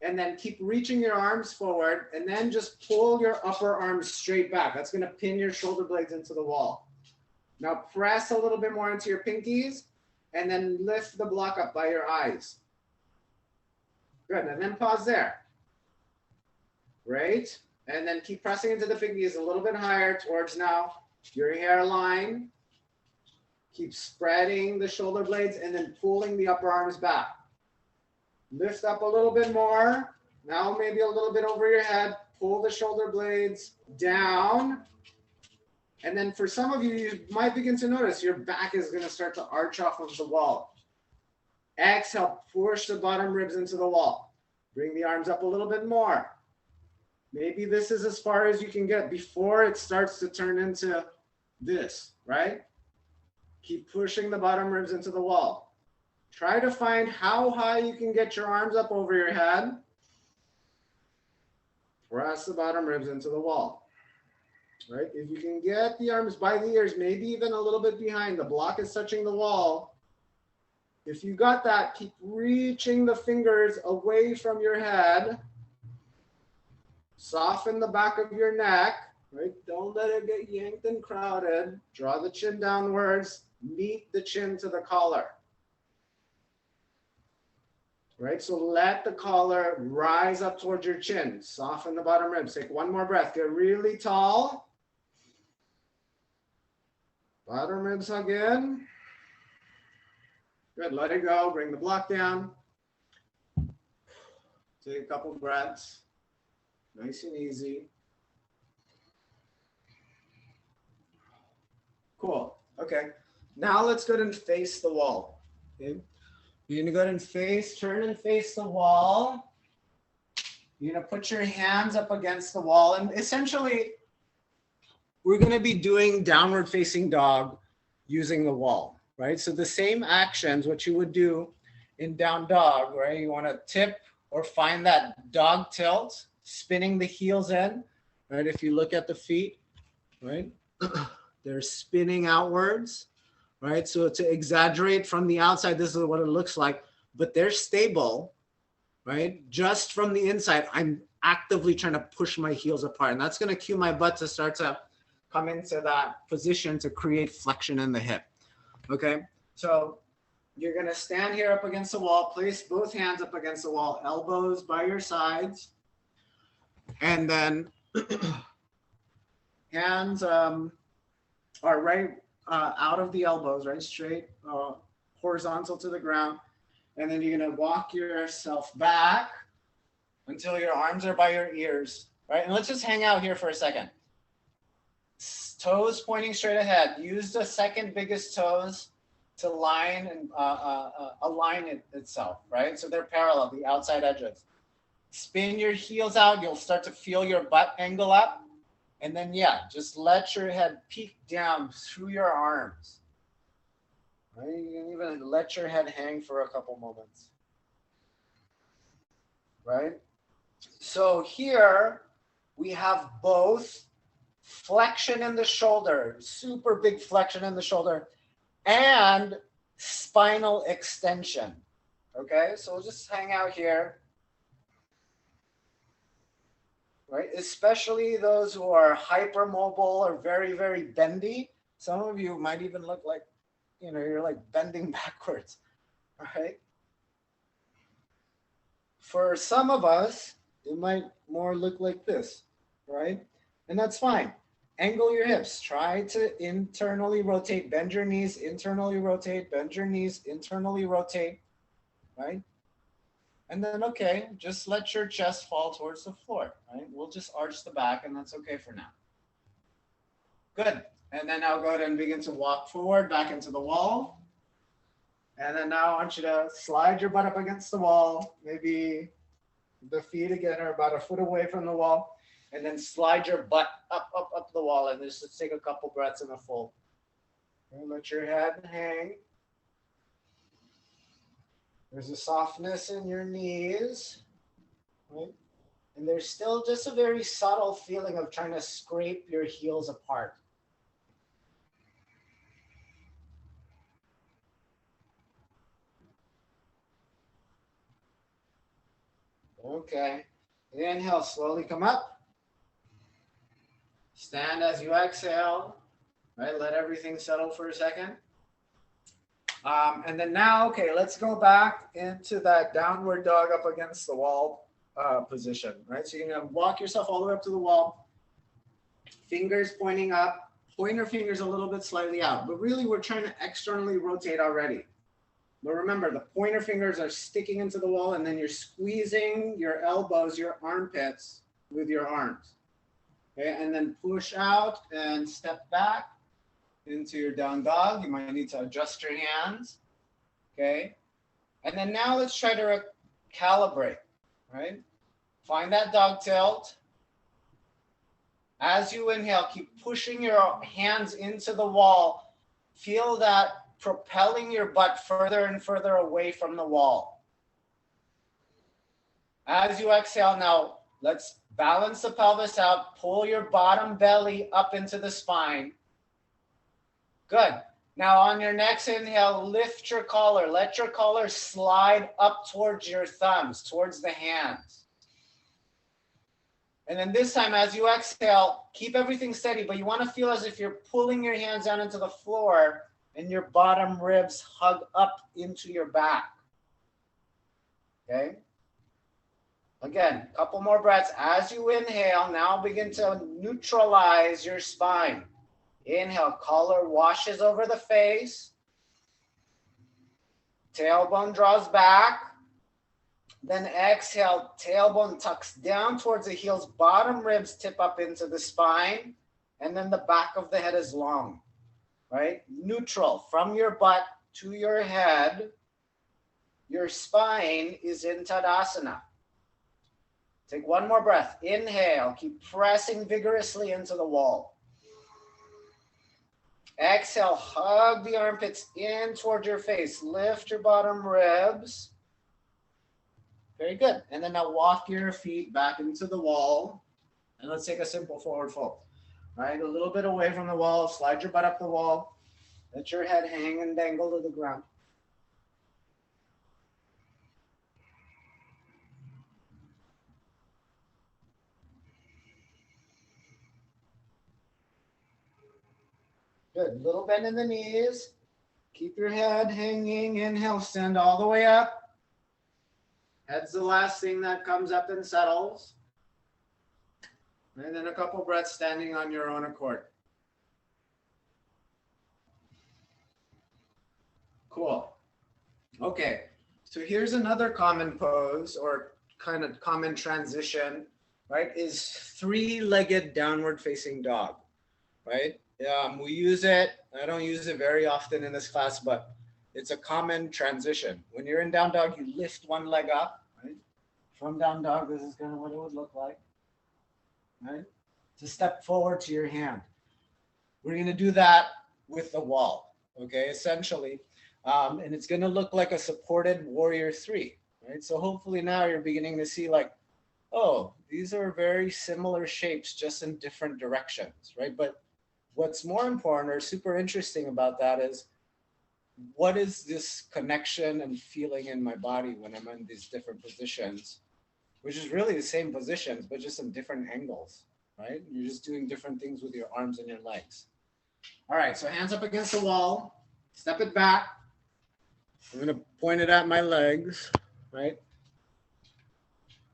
And then keep reaching your arms forward and then just pull your upper arms straight back. That's going to pin your shoulder blades into the wall. Now press a little bit more into your pinkies and then lift the block up by your eyes. Good, and then pause there. Great, and then keep pressing into the pinkies a little bit higher towards now your hairline. Keep spreading the shoulder blades and then pulling the upper arms back. Lift up a little bit more. Now maybe a little bit over your head. Pull the shoulder blades down. And then for some of you, you might begin to notice your back is going to start to arch off of the wall. Exhale, push the bottom ribs into the wall. Bring the arms up a little bit more. Maybe this is as far as you can get before it starts to turn into this, right? Keep pushing the bottom ribs into the wall. Try to find how high you can get your arms up over your head. Press the bottom ribs into the wall. Right? If you can get the arms by the ears, maybe even a little bit behind, the block is touching the wall. If you got that, keep reaching the fingers away from your head. Soften the back of your neck, right? Don't let it get yanked and crowded. Draw the chin downwards, meet the chin to the collar. Right, so let the collar rise up towards your chin. Soften the bottom ribs. Take one more breath. Get really tall. Bottom ribs hug in. Good, let it go. Bring the block down. Take a couple breaths. Nice and easy. Cool. Okay. Now let's go ahead and face the wall. Okay. You're going to go ahead and turn and face the wall. You're going to put your hands up against the wall. And essentially, we're going to be doing downward facing dog using the wall, right? So the same actions, what you would do in down dog, right? You want to tip or find that dog tilt, spinning the heels in, right? If you look at the feet, right? They're spinning outwards. Right, so to exaggerate from the outside, this is what it looks like, but they're stable, right? Just from the inside, I'm actively trying to push my heels apart, and that's going to cue my butt to start to come into that position to create flexion in the hip. Okay, so you're going to stand here up against the wall, place both hands up against the wall, elbows by your sides, and then hands are right out of the elbows, right? Straight, horizontal to the ground. And then you're going to walk yourself back until your arms are by your ears, right? And let's just hang out here for a second. Toes pointing straight ahead. Use the second biggest toes to line and align itself, right? So they're parallel, the outside edges. Spin your heels out. You'll start to feel your butt angle up. And then, yeah, just let your head peek down through your arms. Right? You can even let your head hang for a couple moments. Right? So here we have both flexion in the shoulder, super big flexion in the shoulder, and spinal extension. Okay? So we'll just hang out here. Right? Especially those who are hypermobile or very, very bendy. Some of you might even look like, you know, you're like bending backwards, right? For some of us, it might more look like this, right? And that's fine. Angle your hips. Try to internally rotate. Bend your knees, internally rotate. Bend your knees, internally rotate, right? And then, okay, just let your chest fall towards the floor, right? We'll just arch the back, and that's okay for now. Good. And then now go ahead and begin to walk forward back into the wall. And then now I want you to slide your butt up against the wall. Maybe the feet again are about a foot away from the wall. And then slide your butt up the wall. And just take a couple breaths in a fold. And let your head hang. There's a softness in your knees, right? And there's still just a very subtle feeling of trying to scrape your heels apart. Okay. Inhale, slowly come up. Stand as you exhale, right? Let everything settle for a second. And then now, okay, let's go back into that downward dog up against the wall position, right? So you're gonna walk yourself all the way up to the wall, fingers pointing up, pointer fingers a little bit slightly out, but really we're trying to externally rotate already. But remember, the pointer fingers are sticking into the wall and then you're squeezing your elbows, your armpits with your arms. Okay, and then push out and step back into your down dog. You might need to adjust your hands, okay? And then now let's try to calibrate, right? Find that dog tilt. As you inhale, keep pushing your hands into the wall. Feel that propelling your butt further and further away from the wall. As you exhale now, let's balance the pelvis out. Pull your bottom belly up into the spine. Good. Now on your next inhale, lift your collar. Let your collar slide up towards your thumbs, towards the hands. And then this time, as you exhale, keep everything steady, but you want to feel as if you're pulling your hands down into the floor and your bottom ribs hug up into your back. Okay? Again, a couple more breaths. As you inhale, now begin to neutralize your spine. Inhale, collar washes over the face. Tailbone draws back. Then exhale, tailbone tucks down towards the heels, bottom ribs tip up into the spine, and then the back of the head is long, right? Neutral, from your butt to your head, your spine is in Tadasana. Take one more breath. Inhale, keep pressing vigorously into the wall. Exhale, hug the armpits in toward your face. Lift your bottom ribs. Very good. And then now walk your feet back into the wall. And let's take a simple forward fold. Right? A little bit away from the wall. Slide your butt up the wall. Let your head hang and dangle to the ground. Good. Little bend in the knees. Keep your head hanging. Inhale, stand all the way up. Head's the last thing that comes up and settles. And then a couple breaths standing on your own accord. Cool. Okay, so here's another common pose or kind of common transition, right? Is three-legged downward facing dog, right? We use it. I don't use it very often in this class, but it's a common transition. When you're in down dog, you lift one leg up, right? From down dog, this is kind of what it would look like, right? To step forward to your hand. We're going to do that with the wall, okay, essentially. And it's going to look like a supported warrior three, right? So hopefully now you're beginning to see like, oh, these are very similar shapes, just in different directions, right? But what's more important or super interesting about that is, what is this connection and feeling in my body when I'm in these different positions, which is really the same positions, but just in different angles, right? You're just doing different things with your arms and your legs. All right, so hands up against the wall, step it back. I'm gonna point it at my legs, right?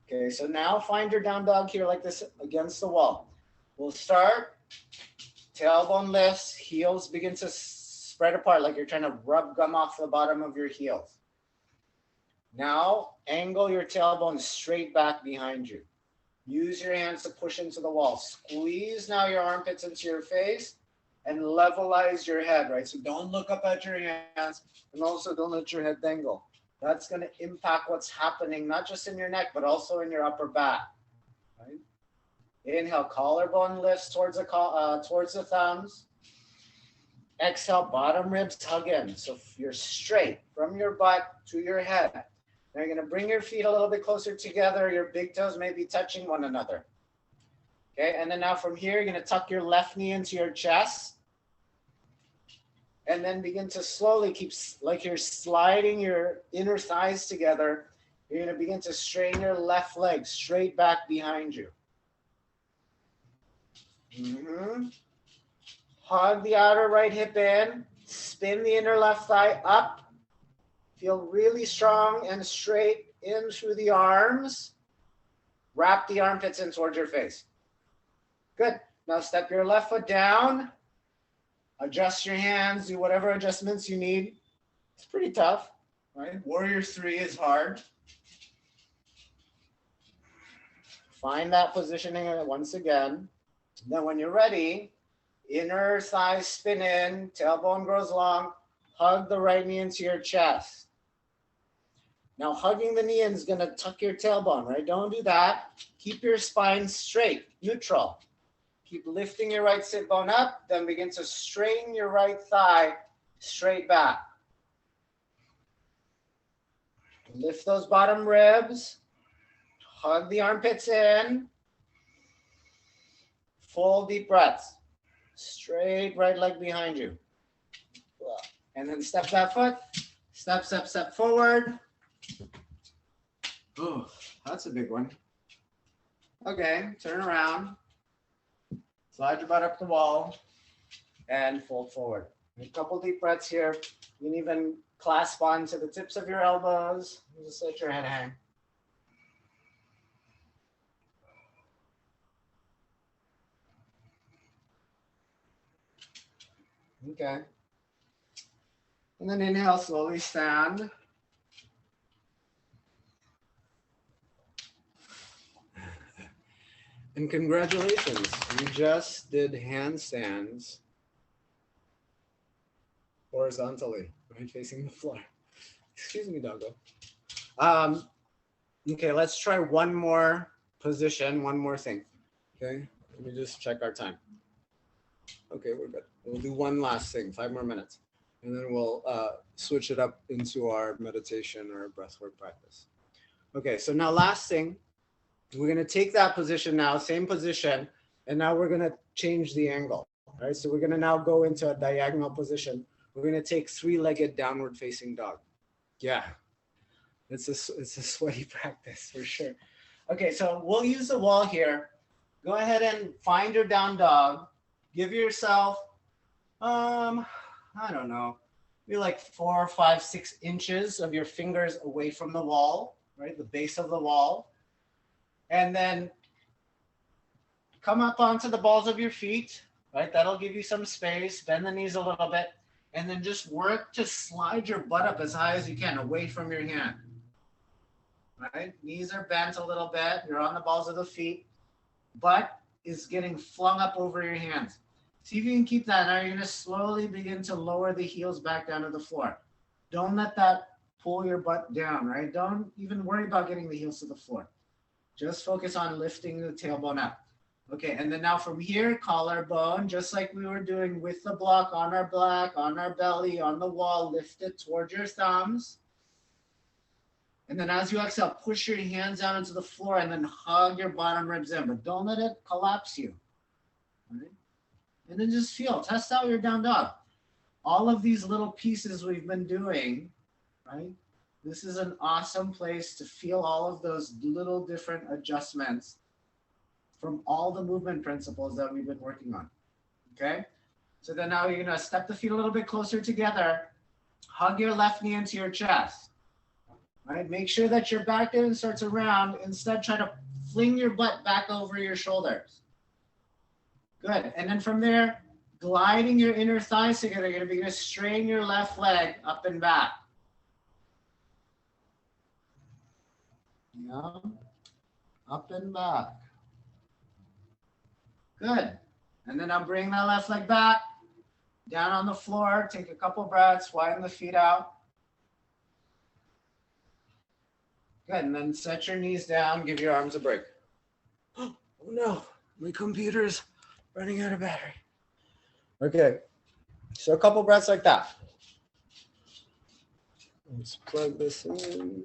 Okay, so now find your down dog here like this against the wall. We'll start, tailbone lifts, heels begin to spread apart like you're trying to rub gum off the bottom of your heels. Now, angle your tailbone straight back behind you. Use your hands to push into the wall. Squeeze now your armpits into your face and levelize your head, right? So don't look up at your hands and also don't let your head dangle. That's going to impact what's happening, not just in your neck, but also in your upper back, right? Inhale, collarbone lifts towards the thumbs. Exhale, bottom ribs hug in. So you're straight from your butt to your head. Now you're going to bring your feet a little bit closer together. Your big toes may be touching one another. Okay, and then now from here, you're going to tuck your left knee into your chest. And then begin to slowly keep, like you're sliding your inner thighs together. You're going to begin to strain your left leg straight back behind you. Hug the outer right hip in. Spin the inner left thigh up. Feel really strong and straight in through the arms. Wrap the armpits in towards your face. Good. Now step your left foot down. Adjust your hands. Do whatever adjustments you need. It's pretty tough, right? Warrior three is hard. Find that positioning once again. Then when you're ready, inner thighs spin in, tailbone grows long. Hug the right knee into your chest. Now hugging the knee in is going to tuck your tailbone, right? Don't do that. Keep your spine straight, neutral. Keep lifting your right sit bone up, then begin to strain your right thigh straight back. Lift those bottom ribs. Hug the armpits in. Full deep breaths. Straight right leg behind you. And then step that foot. Step, step, step forward. Oh, that's a big one. Okay, turn around. Slide your butt up the wall and fold forward. A couple deep breaths here. You can even clasp onto the tips of your elbows. Just let your head hang. Okay. And then inhale, slowly stand. And congratulations, you just did handstands horizontally, right, facing the floor. Excuse me, doggo. Okay, let's try one more position, one more thing. Okay, let me just check our time. Okay, we're good. We'll do one last thing, 5 more minutes, and then we'll switch it up into our meditation or breathwork practice. Okay, so now last thing, we're going to take that position now, same position, and now we're going to change the angle. All right, so we're going to now go into a diagonal position. We're going to take 3-legged downward facing dog. Yeah, it's a sweaty practice for sure. Okay, so we'll use the wall here. Go ahead and find your down dog. Give yourself, I don't know, maybe like 4, 5, 6 inches of your fingers away from the wall, right? The base of the wall. And then come up onto the balls of your feet, right? That'll give you some space. Bend the knees a little bit. And then just work to slide your butt up as high as you can, away from your hand. Right? Knees are bent a little bit. You're on the balls of the feet. Butt is getting flung up over your hands. See if you can keep that. Now you're going to slowly begin to lower the heels back down to the floor. Don't let that pull your butt down, right? Don't even worry about getting the heels to the floor. Just focus on lifting the tailbone up. Okay, and then now from here, collarbone, just like we were doing with the block, on our back, on our belly, on the wall, lift it towards your thumbs. And then as you exhale, push your hands down into the floor and then hug your bottom ribs in, but don't let it collapse you. All right? And then just feel, test out your down dog. All of these little pieces we've been doing, right? This is an awesome place to feel all of those little different adjustments from all the movement principles that we've been working on, okay? So then now you're gonna step the feet a little bit closer together, hug your left knee into your chest, right? Make sure that your back end starts around. Instead, try to fling your butt back over your shoulders. Good, and then from there, gliding your inner thighs together, you're gonna begin to strain your left leg up and back. Yeah, up and back. Good. And then I'll bring that left leg back, down on the floor, take a couple breaths, widen the feet out. Good, and then set your knees down, give your arms a break. Oh no, my computer's running out of battery. Okay, so a couple breaths like that. Let's plug this in.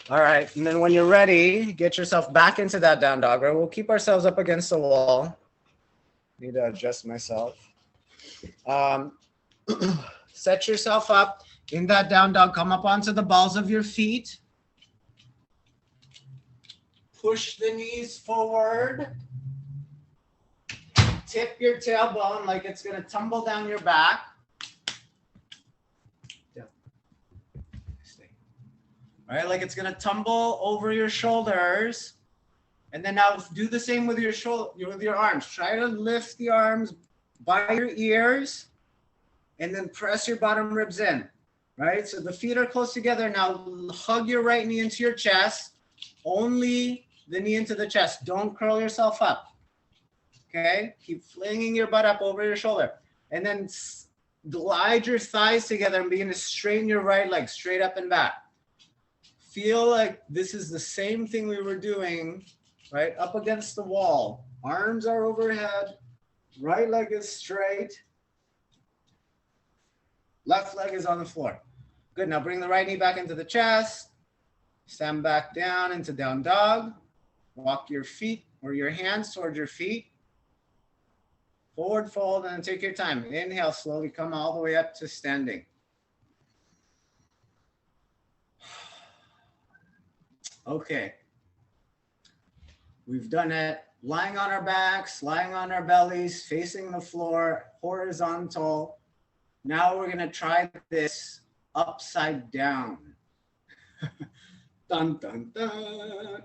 All right, and then when you're ready, get yourself back into that down dog. Right? We'll keep ourselves up against the wall. Need to adjust myself. Set yourself up in that down dog. Come up onto the balls of your feet. Push the knees forward. Tip your tailbone like it's gonna tumble down your back. All right, like it's gonna tumble over your shoulders. And then now do the same with your arms. Try to lift the arms by your ears and then press your bottom ribs in, right? So the feet are close together. Now hug your right knee into your chest, only the knee into the chest. Don't curl yourself up, okay? Keep flinging your butt up over your shoulder. And then glide your thighs together and begin to straighten your right leg straight up and back. Feel like this is the same thing we were doing, right? Up against the wall. Arms are overhead. Right leg is straight. Left leg is on the floor. Good. Now bring the right knee back into the chest. Stand back down into down dog. Walk your feet or your hands towards your feet. Forward fold and take your time. Inhale, slowly come all the way up to standing. Okay. We've done it lying on our backs, lying on our bellies, facing the floor, horizontal. Now we're going to try this upside down. Dun, dun, dun.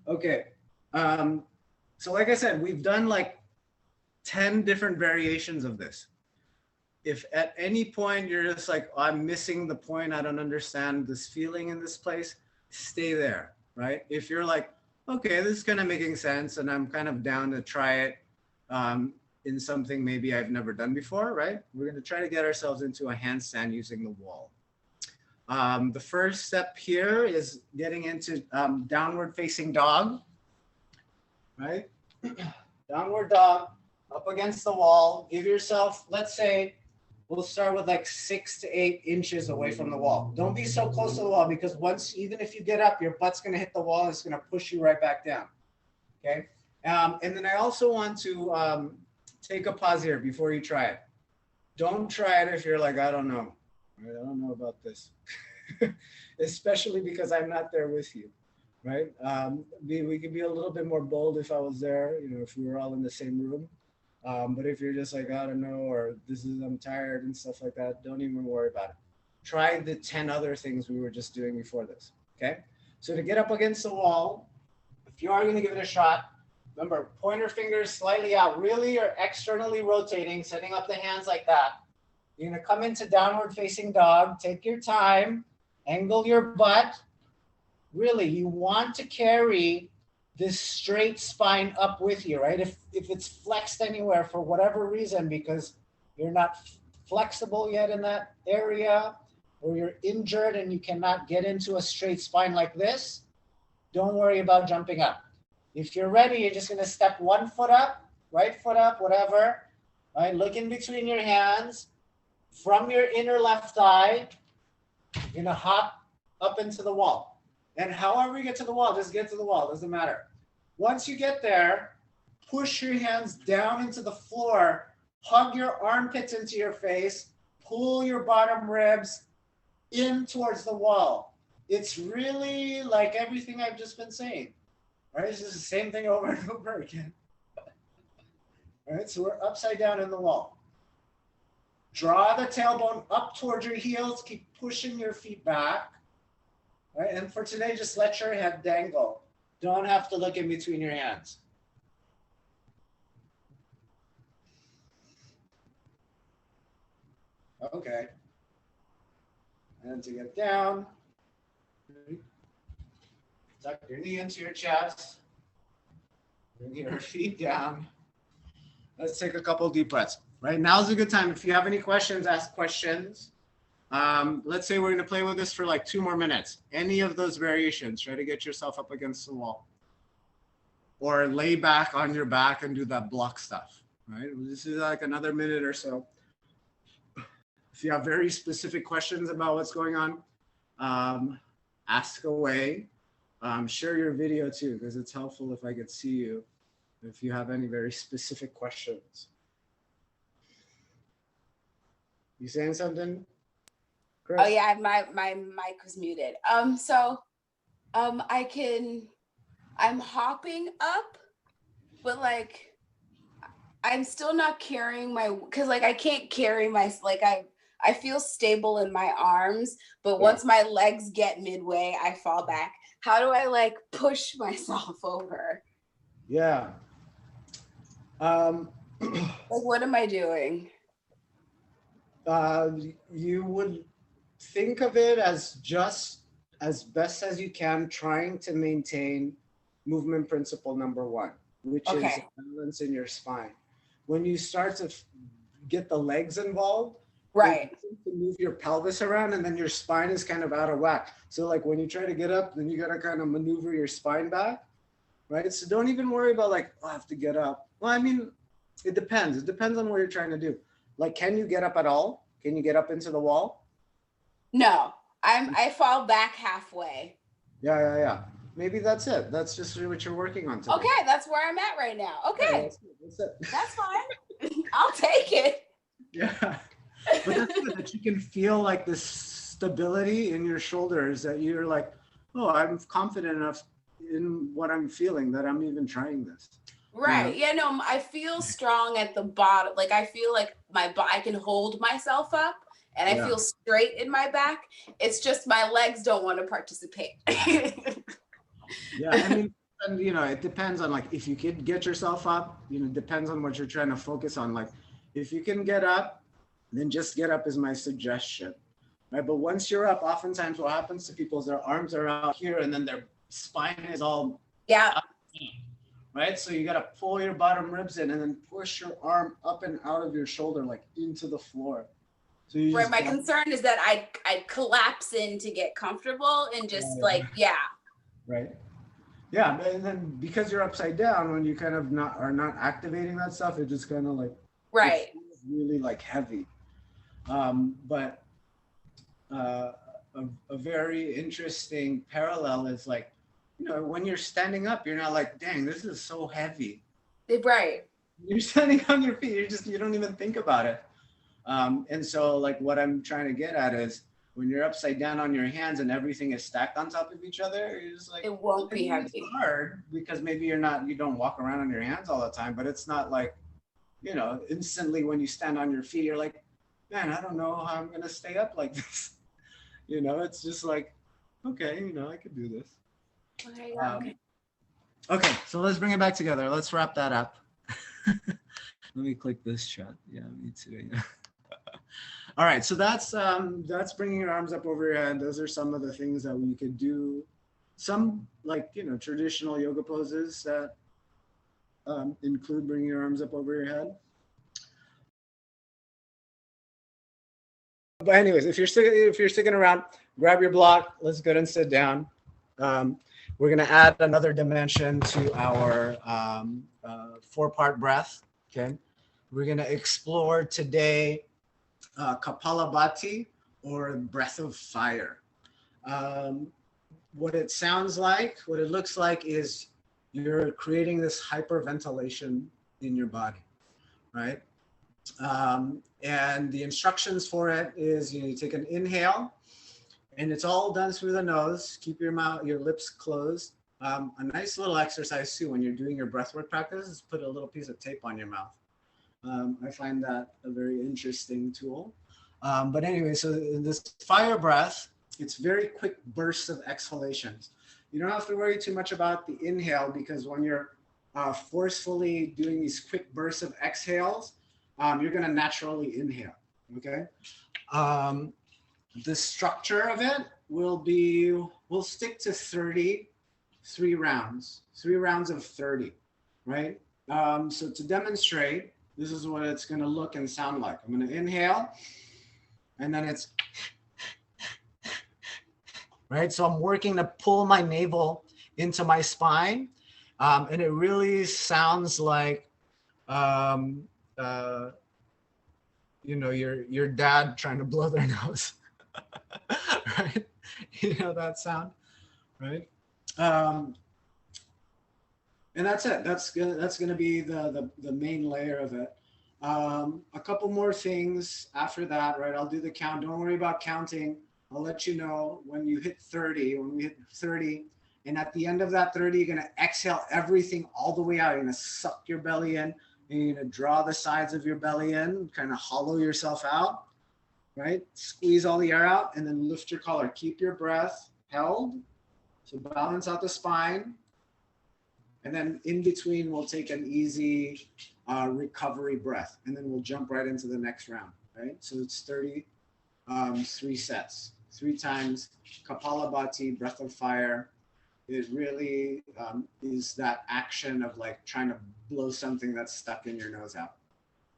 Okay. So like I said, we've done like 10 different variations of this. If at any point you're just like, oh, I'm missing the point, I don't understand this feeling in this place, stay there, right? If you're like, okay, this is kind of making sense and I'm kind of down to try it in something maybe I've never done before, right? We're going to try to get ourselves into a handstand using the wall. The first step here is getting into downward facing dog, right? Downward dog, up against the wall. Give yourself, let's say, we'll start with like 6 to 8 inches away from the wall. Don't be so close to the wall because once, even if you get up, your butt's going to hit the wall and it's going to push you right back down. Okay. And then I also want to take a pause here before you try it. Don't try it if you're like, I don't know. Right? I don't know about this, especially because I'm not there with you. Right. We could be a little bit more bold if I was there, you know, if we were all in the same room. But if you're just like, I don't know, or I'm tired and stuff like that, don't even worry about it. Try the 10 other things we were just doing before this, okay? So to get up against the wall, if you are gonna give it a shot, remember, pointer fingers slightly out, really you're externally rotating, setting up the hands like that. You're gonna come into downward facing dog, take your time, angle your butt. Really, you want to carry this straight spine up with you, right? If it's flexed anywhere for whatever reason, because you're not flexible yet in that area, or you're injured and you cannot get into a straight spine like this, don't worry about jumping up. If you're ready, you're just gonna step one foot up, right foot up, whatever, right? Look in between your hands. From your inner left thigh, you're gonna hop up into the wall. And however you get to the wall, just get to the wall, doesn't matter. Once you get there, push your hands down into the floor, hug your armpits into your face, pull your bottom ribs in towards the wall. It's really like everything I've just been saying, right? It's just the same thing over and over again. All right, so we're upside down in the wall. Draw the tailbone up towards your heels, keep pushing your feet back. Right, and for today, just let your head dangle. Don't have to look in between your hands. Okay. And to get down, tuck your knee into your chest. Bring your feet down. Let's take a couple deep breaths. Right, now's a good time. If you have any questions, ask questions. Let's say we're going to play with this for like 2 more minutes. Any of those variations, try to get yourself up against the wall. Or lay back on your back and do that block stuff, right? This is like another minute or so. If you have very specific questions about what's going on, ask away. Share your video too, because it's helpful if I could see you, if you have any very specific questions. You saying something? Chris? Oh yeah, my mic was muted. I'm hopping up, but like I'm still not carrying because like I can't carry like I feel stable in my arms, but once my legs get midway, I fall back. How do I like push myself over? Yeah. Like what am I doing? You would think of it as just as best as you can, trying to maintain movement principle number 1, which is balance in your spine. When you start to get the legs involved, right, to move your pelvis around, and then your spine is kind of out of whack. So like when you try to get up, then you got to kind of maneuver your spine back, right? So don't even worry about like, oh, I have to get up. Well, I mean, It depends. It depends on what you're trying to do. Like, can you get up at all? Can you get up into the wall? No, I fall back halfway. Yeah. Maybe that's it. That's just what you're working on today. Okay, that's where I'm at right now. Okay, That's it. that's fine. I'll take it. Yeah. But that's good that you can feel like this stability in your shoulders, that you're like, oh, I'm confident enough in what I'm feeling that I'm even trying this. Right. Yeah, no, I feel strong at the bottom. Like I feel like I can hold myself up and I feel straight in my back. It's just my legs don't want to participate. Yeah, I mean, and it depends on, like, if you could get yourself up, it depends on what you're trying to focus on. Like, if you can get up, then just get up is my suggestion, right? But once you're up, oftentimes what happens to people is their arms are out here and then their spine is all up, right? So you got to pull your bottom ribs in and then push your arm up and out of your shoulder, like into the floor. So you right. My concern is that I'd collapse in to get comfortable and just Right. Yeah, and then because you're upside down, when you kind of are not activating that stuff, it just kind of like right. it feels really like heavy. But a very interesting parallel is like, when you're standing up, you're not like, dang, this is so heavy. Right. You're standing on your feet. You don't even think about it. And so, like, what I'm trying to get at is, when you're upside down on your hands and everything is stacked on top of each other, you're just like, it won't be heavy. It's hard because maybe you don't walk around on your hands all the time, but it's not like, instantly when you stand on your feet, you're like, man, I don't know how I'm going to stay up like this. It's just like, okay, I could do this. Okay, so let's bring it back together. Let's wrap that up. Let me click this shot. Yeah, me too. Yeah. All right, so that's bringing your arms up over your head. Those are some of the things that we could do. Some, like, traditional yoga poses that include bringing your arms up over your head. But anyways, if you're sticking around, grab your block. Let's go and sit down. We're gonna add another dimension to our 4-part breath. Okay, we're gonna explore today Kapalabhati, or breath of fire. What it sounds like, what it looks like, is you're creating this hyperventilation in your body, right? And the instructions for it is, you take an inhale, and it's all done through the nose. Keep your lips closed. A nice little exercise too when you're doing your breathwork practice is put a little piece of tape on your mouth. I find that a very interesting tool. But anyway, so this fire breath, it's very quick bursts of exhalations. You don't have to worry too much about the inhale, because when you're forcefully doing these quick bursts of exhales, you're going to naturally inhale. Okay. The structure of it we'll stick to 3 rounds of 30, right? So to demonstrate, this is what it's going to look and sound like. I'm going to inhale, and then it's, right? So I'm working to pull my navel into my spine, and it really sounds like, your dad trying to blow their nose, right? That sound, right? And that's it. That's gonna be the main layer of it. A couple more things after that, right? I'll do the count. Don't worry about counting. I'll let you know when you hit 30. When we hit 30, and at the end of that 30, you're gonna exhale everything all the way out. You're gonna suck your belly in, and you're gonna draw the sides of your belly in, kind of hollow yourself out, right? Squeeze all the air out, and then lift your collar. Keep your breath held. So balance out the spine. And then in between, we'll take an easy recovery breath, and then we'll jump right into the next round, right? So it's 30, 3 sets, 3 times Kapalabhati, breath of fire. It really is that action of like trying to blow something that's stuck in your nose out,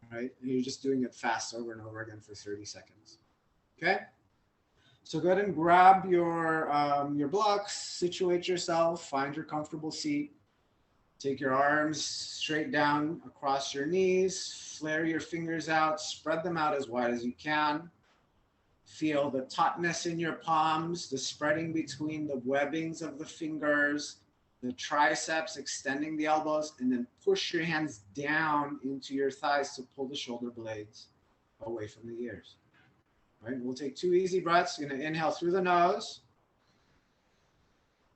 right? And you're just doing it fast over and over again for 30 seconds, okay? So go ahead and grab your blocks, situate yourself, find your comfortable seat. Take your arms straight down across your knees, flare your fingers out, spread them out as wide as you can. Feel the tautness in your palms, the spreading between the webbings of the fingers, the triceps, extending the elbows, and then push your hands down into your thighs to pull the shoulder blades away from the ears. All right, we'll take 2 easy breaths. You're going to inhale through the nose.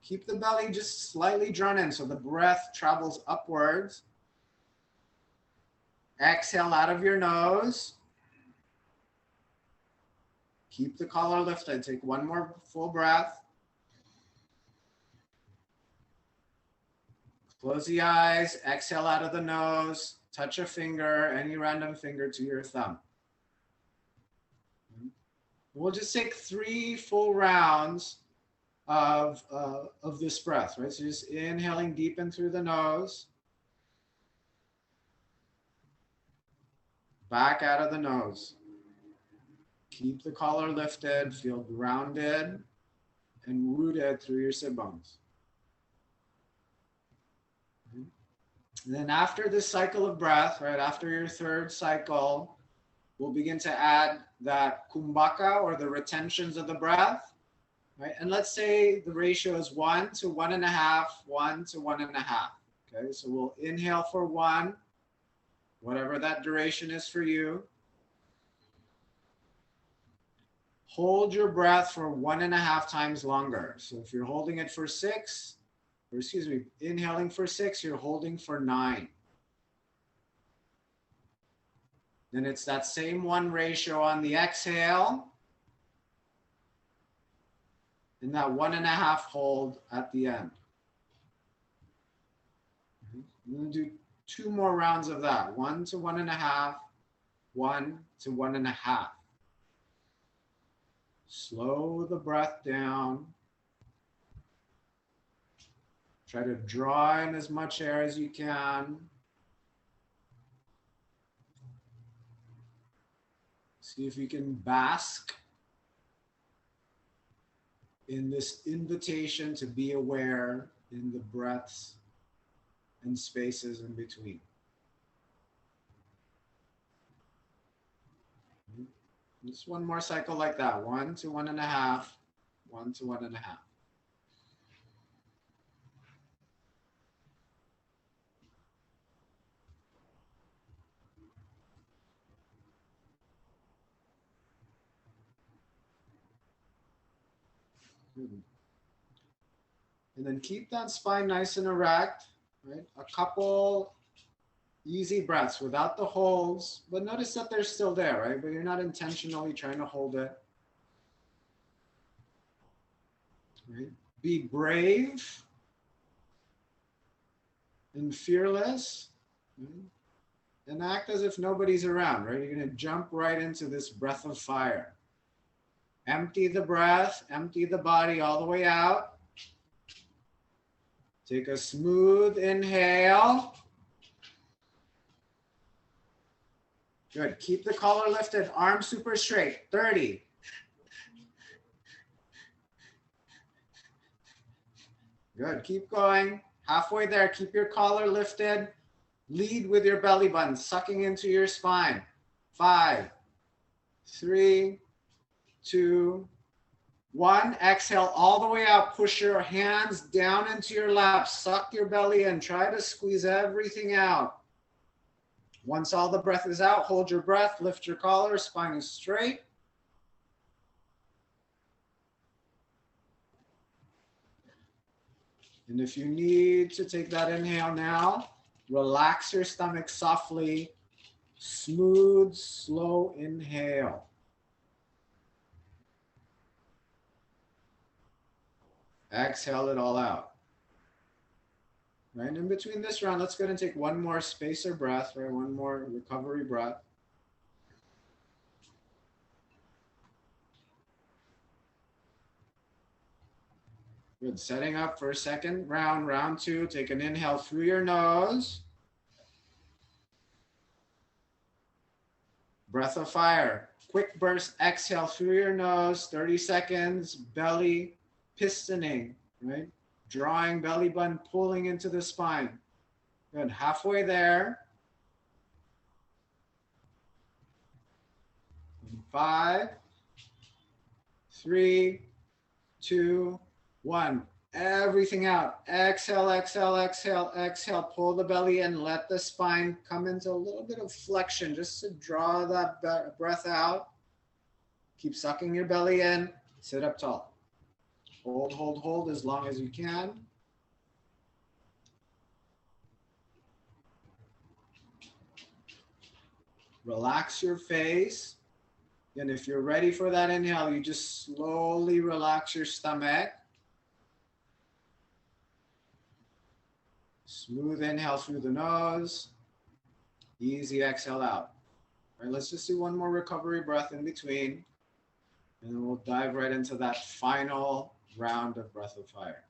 Keep the belly just slightly drawn in so the breath travels upwards. Exhale out of your nose. Keep the collar lifted. Take 1 more full breath. Close the eyes. Exhale out of the nose. Touch a finger, any random finger to your thumb. We'll just take 3 full rounds of this breath, right? So just inhaling deep in through the nose. Back out of the nose. Keep the collar lifted, feel grounded and rooted through your sit bones. And then after this cycle of breath, right, after your 3rd cycle, we'll begin to add that kumbhaka, or the retentions of the breath, right? And let's say the ratio is 1 to 1.5, 1 to 1.5. Okay, so we'll inhale for 1, whatever that duration is for you. Hold your breath for 1.5 times longer. So if you're holding it for 6, or excuse me, inhaling for 6, you're holding for 9. Then it's that same 1 ratio on the exhale. And that 1.5 hold at the end. I'm going to do 2 more rounds of that. 1 to 1.5, 1 to 1.5. Slow the breath down. Try to draw in as much air as you can. See if you can bask in this invitation to be aware in the breaths and spaces in between. Just 1 more cycle like that. 1 to 1.5, 1 to 1.5. And then keep that spine nice and erect, right? A couple easy breaths without the holds, but notice that they're still there, right? But you're not intentionally trying to hold it. Right? Be brave and fearless, right? And act as if nobody's around, right? You're going to jump right into this breath of fire. Empty the breath, empty the body all the way out. Take a smooth inhale. Good. Keep the collar lifted, arms super straight. 30. Good. Keep going. Halfway there. Keep your collar lifted. Lead with your belly button, sucking into your spine. 5, 3, 2, 1. Exhale all the way out. Push your hands down into your lap. Suck your belly in. Try to squeeze everything out. Once all the breath is out, hold your breath, lift your collar, spine is straight. And if you need to take that inhale now, relax your stomach softly. Smooth, slow inhale. Exhale it all out. Right, in between this round, let's go ahead and take 1 more spacer breath, right? 1 more recovery breath. Good, setting up for a second round, round 2. Take an inhale through your nose. Breath of fire. Quick burst, exhale through your nose, 30 seconds, belly pistoning, right? Drawing belly button, pulling into the spine. Good, halfway there. 5, 3, 2, 1. Everything out. Exhale, exhale, exhale, exhale. Pull the belly in. Let the spine come into a little bit of flexion just to draw that breath out. Keep sucking your belly in. Sit up tall. Hold, hold, hold as long as you can. Relax your face. And if you're ready for that inhale, you just slowly relax your stomach. Smooth inhale through the nose. Easy exhale out. All right, let's just do one more recovery breath in between. And then we'll dive right into that final round of breath of fire.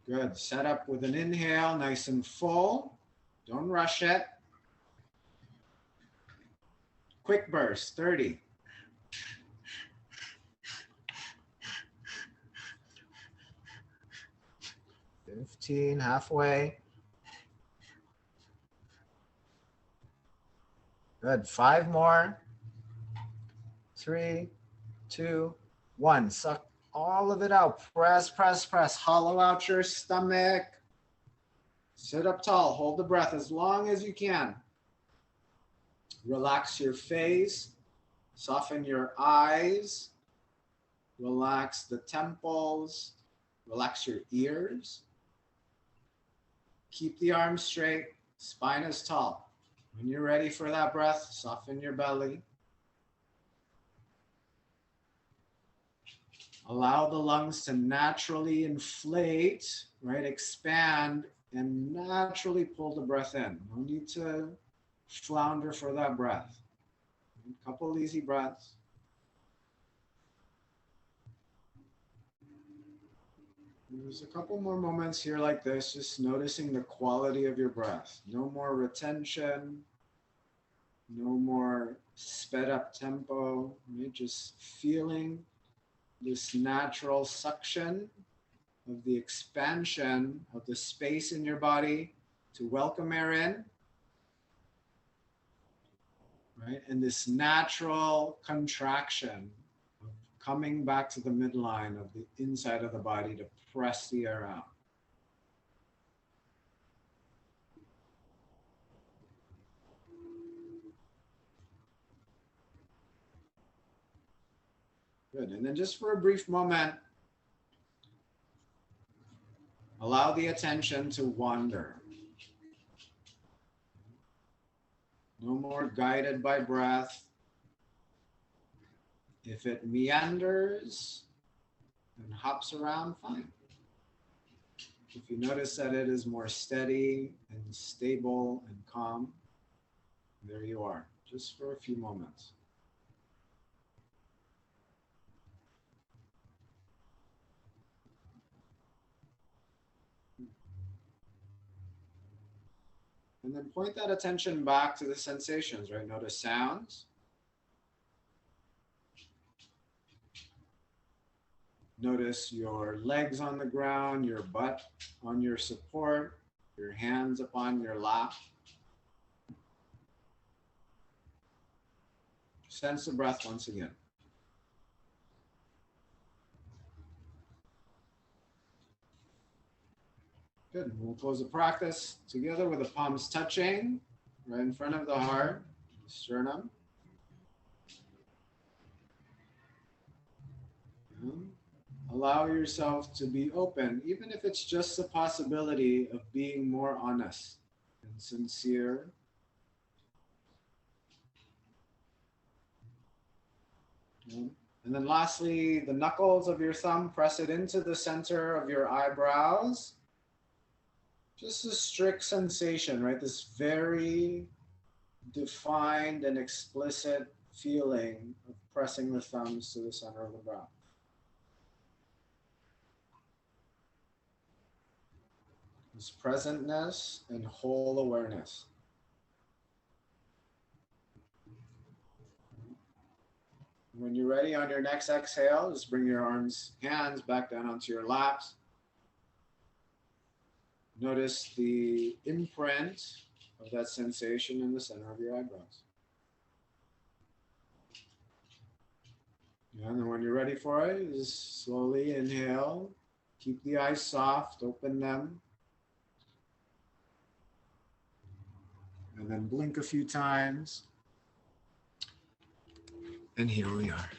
Good. Set up with an inhale, nice and full. Don't rush it. Quick burst, 30. 15, halfway. Good, 5 more. 3, 2, 1. Suck all of it out. Press, press, press. Hollow out your stomach. Sit up tall. Hold the breath as long as you can. Relax your face. Soften your eyes. Relax the temples. Relax your ears. Keep the arms straight. Spine is tall. When you're ready for that breath, soften your belly. Allow the lungs to naturally inflate, right? Expand and naturally pull the breath in. No need to flounder for that breath. A couple easy breaths. There's a couple more moments here like this, just noticing the quality of your breath. No more retention, no more sped up tempo, right? Just feeling this natural suction of the expansion of the space in your body to welcome air in, right? And this natural contraction of coming back to the midline of the inside of the body to press the air out. Good, and then just for a brief moment, allow the attention to wander. No more guided by breath. If it meanders and hops around, fine. If you notice that it is more steady and stable and calm, there you are, just for a few moments. And then point that attention back to the sensations, right? Notice sounds. Notice your legs on the ground, your butt on your support, your hands upon your lap. Sense the breath once again. Good. We'll close the practice together with the palms touching right in front of the heart, the sternum. Allow yourself to be open, even if it's just the possibility of being more honest and sincere. And then lastly, the knuckles of your thumb, press it into the center of your eyebrows. Just a strict sensation, right? This very defined and explicit feeling of pressing the thumbs to the center of the brow. This presentness and whole awareness. When you're ready on your next exhale, just bring your hands back down onto your laps. Notice the imprint of that sensation in the center of your eyebrows. And then when you're ready for it, just slowly inhale. Keep the eyes soft, open them. And then blink a few times. And here we are.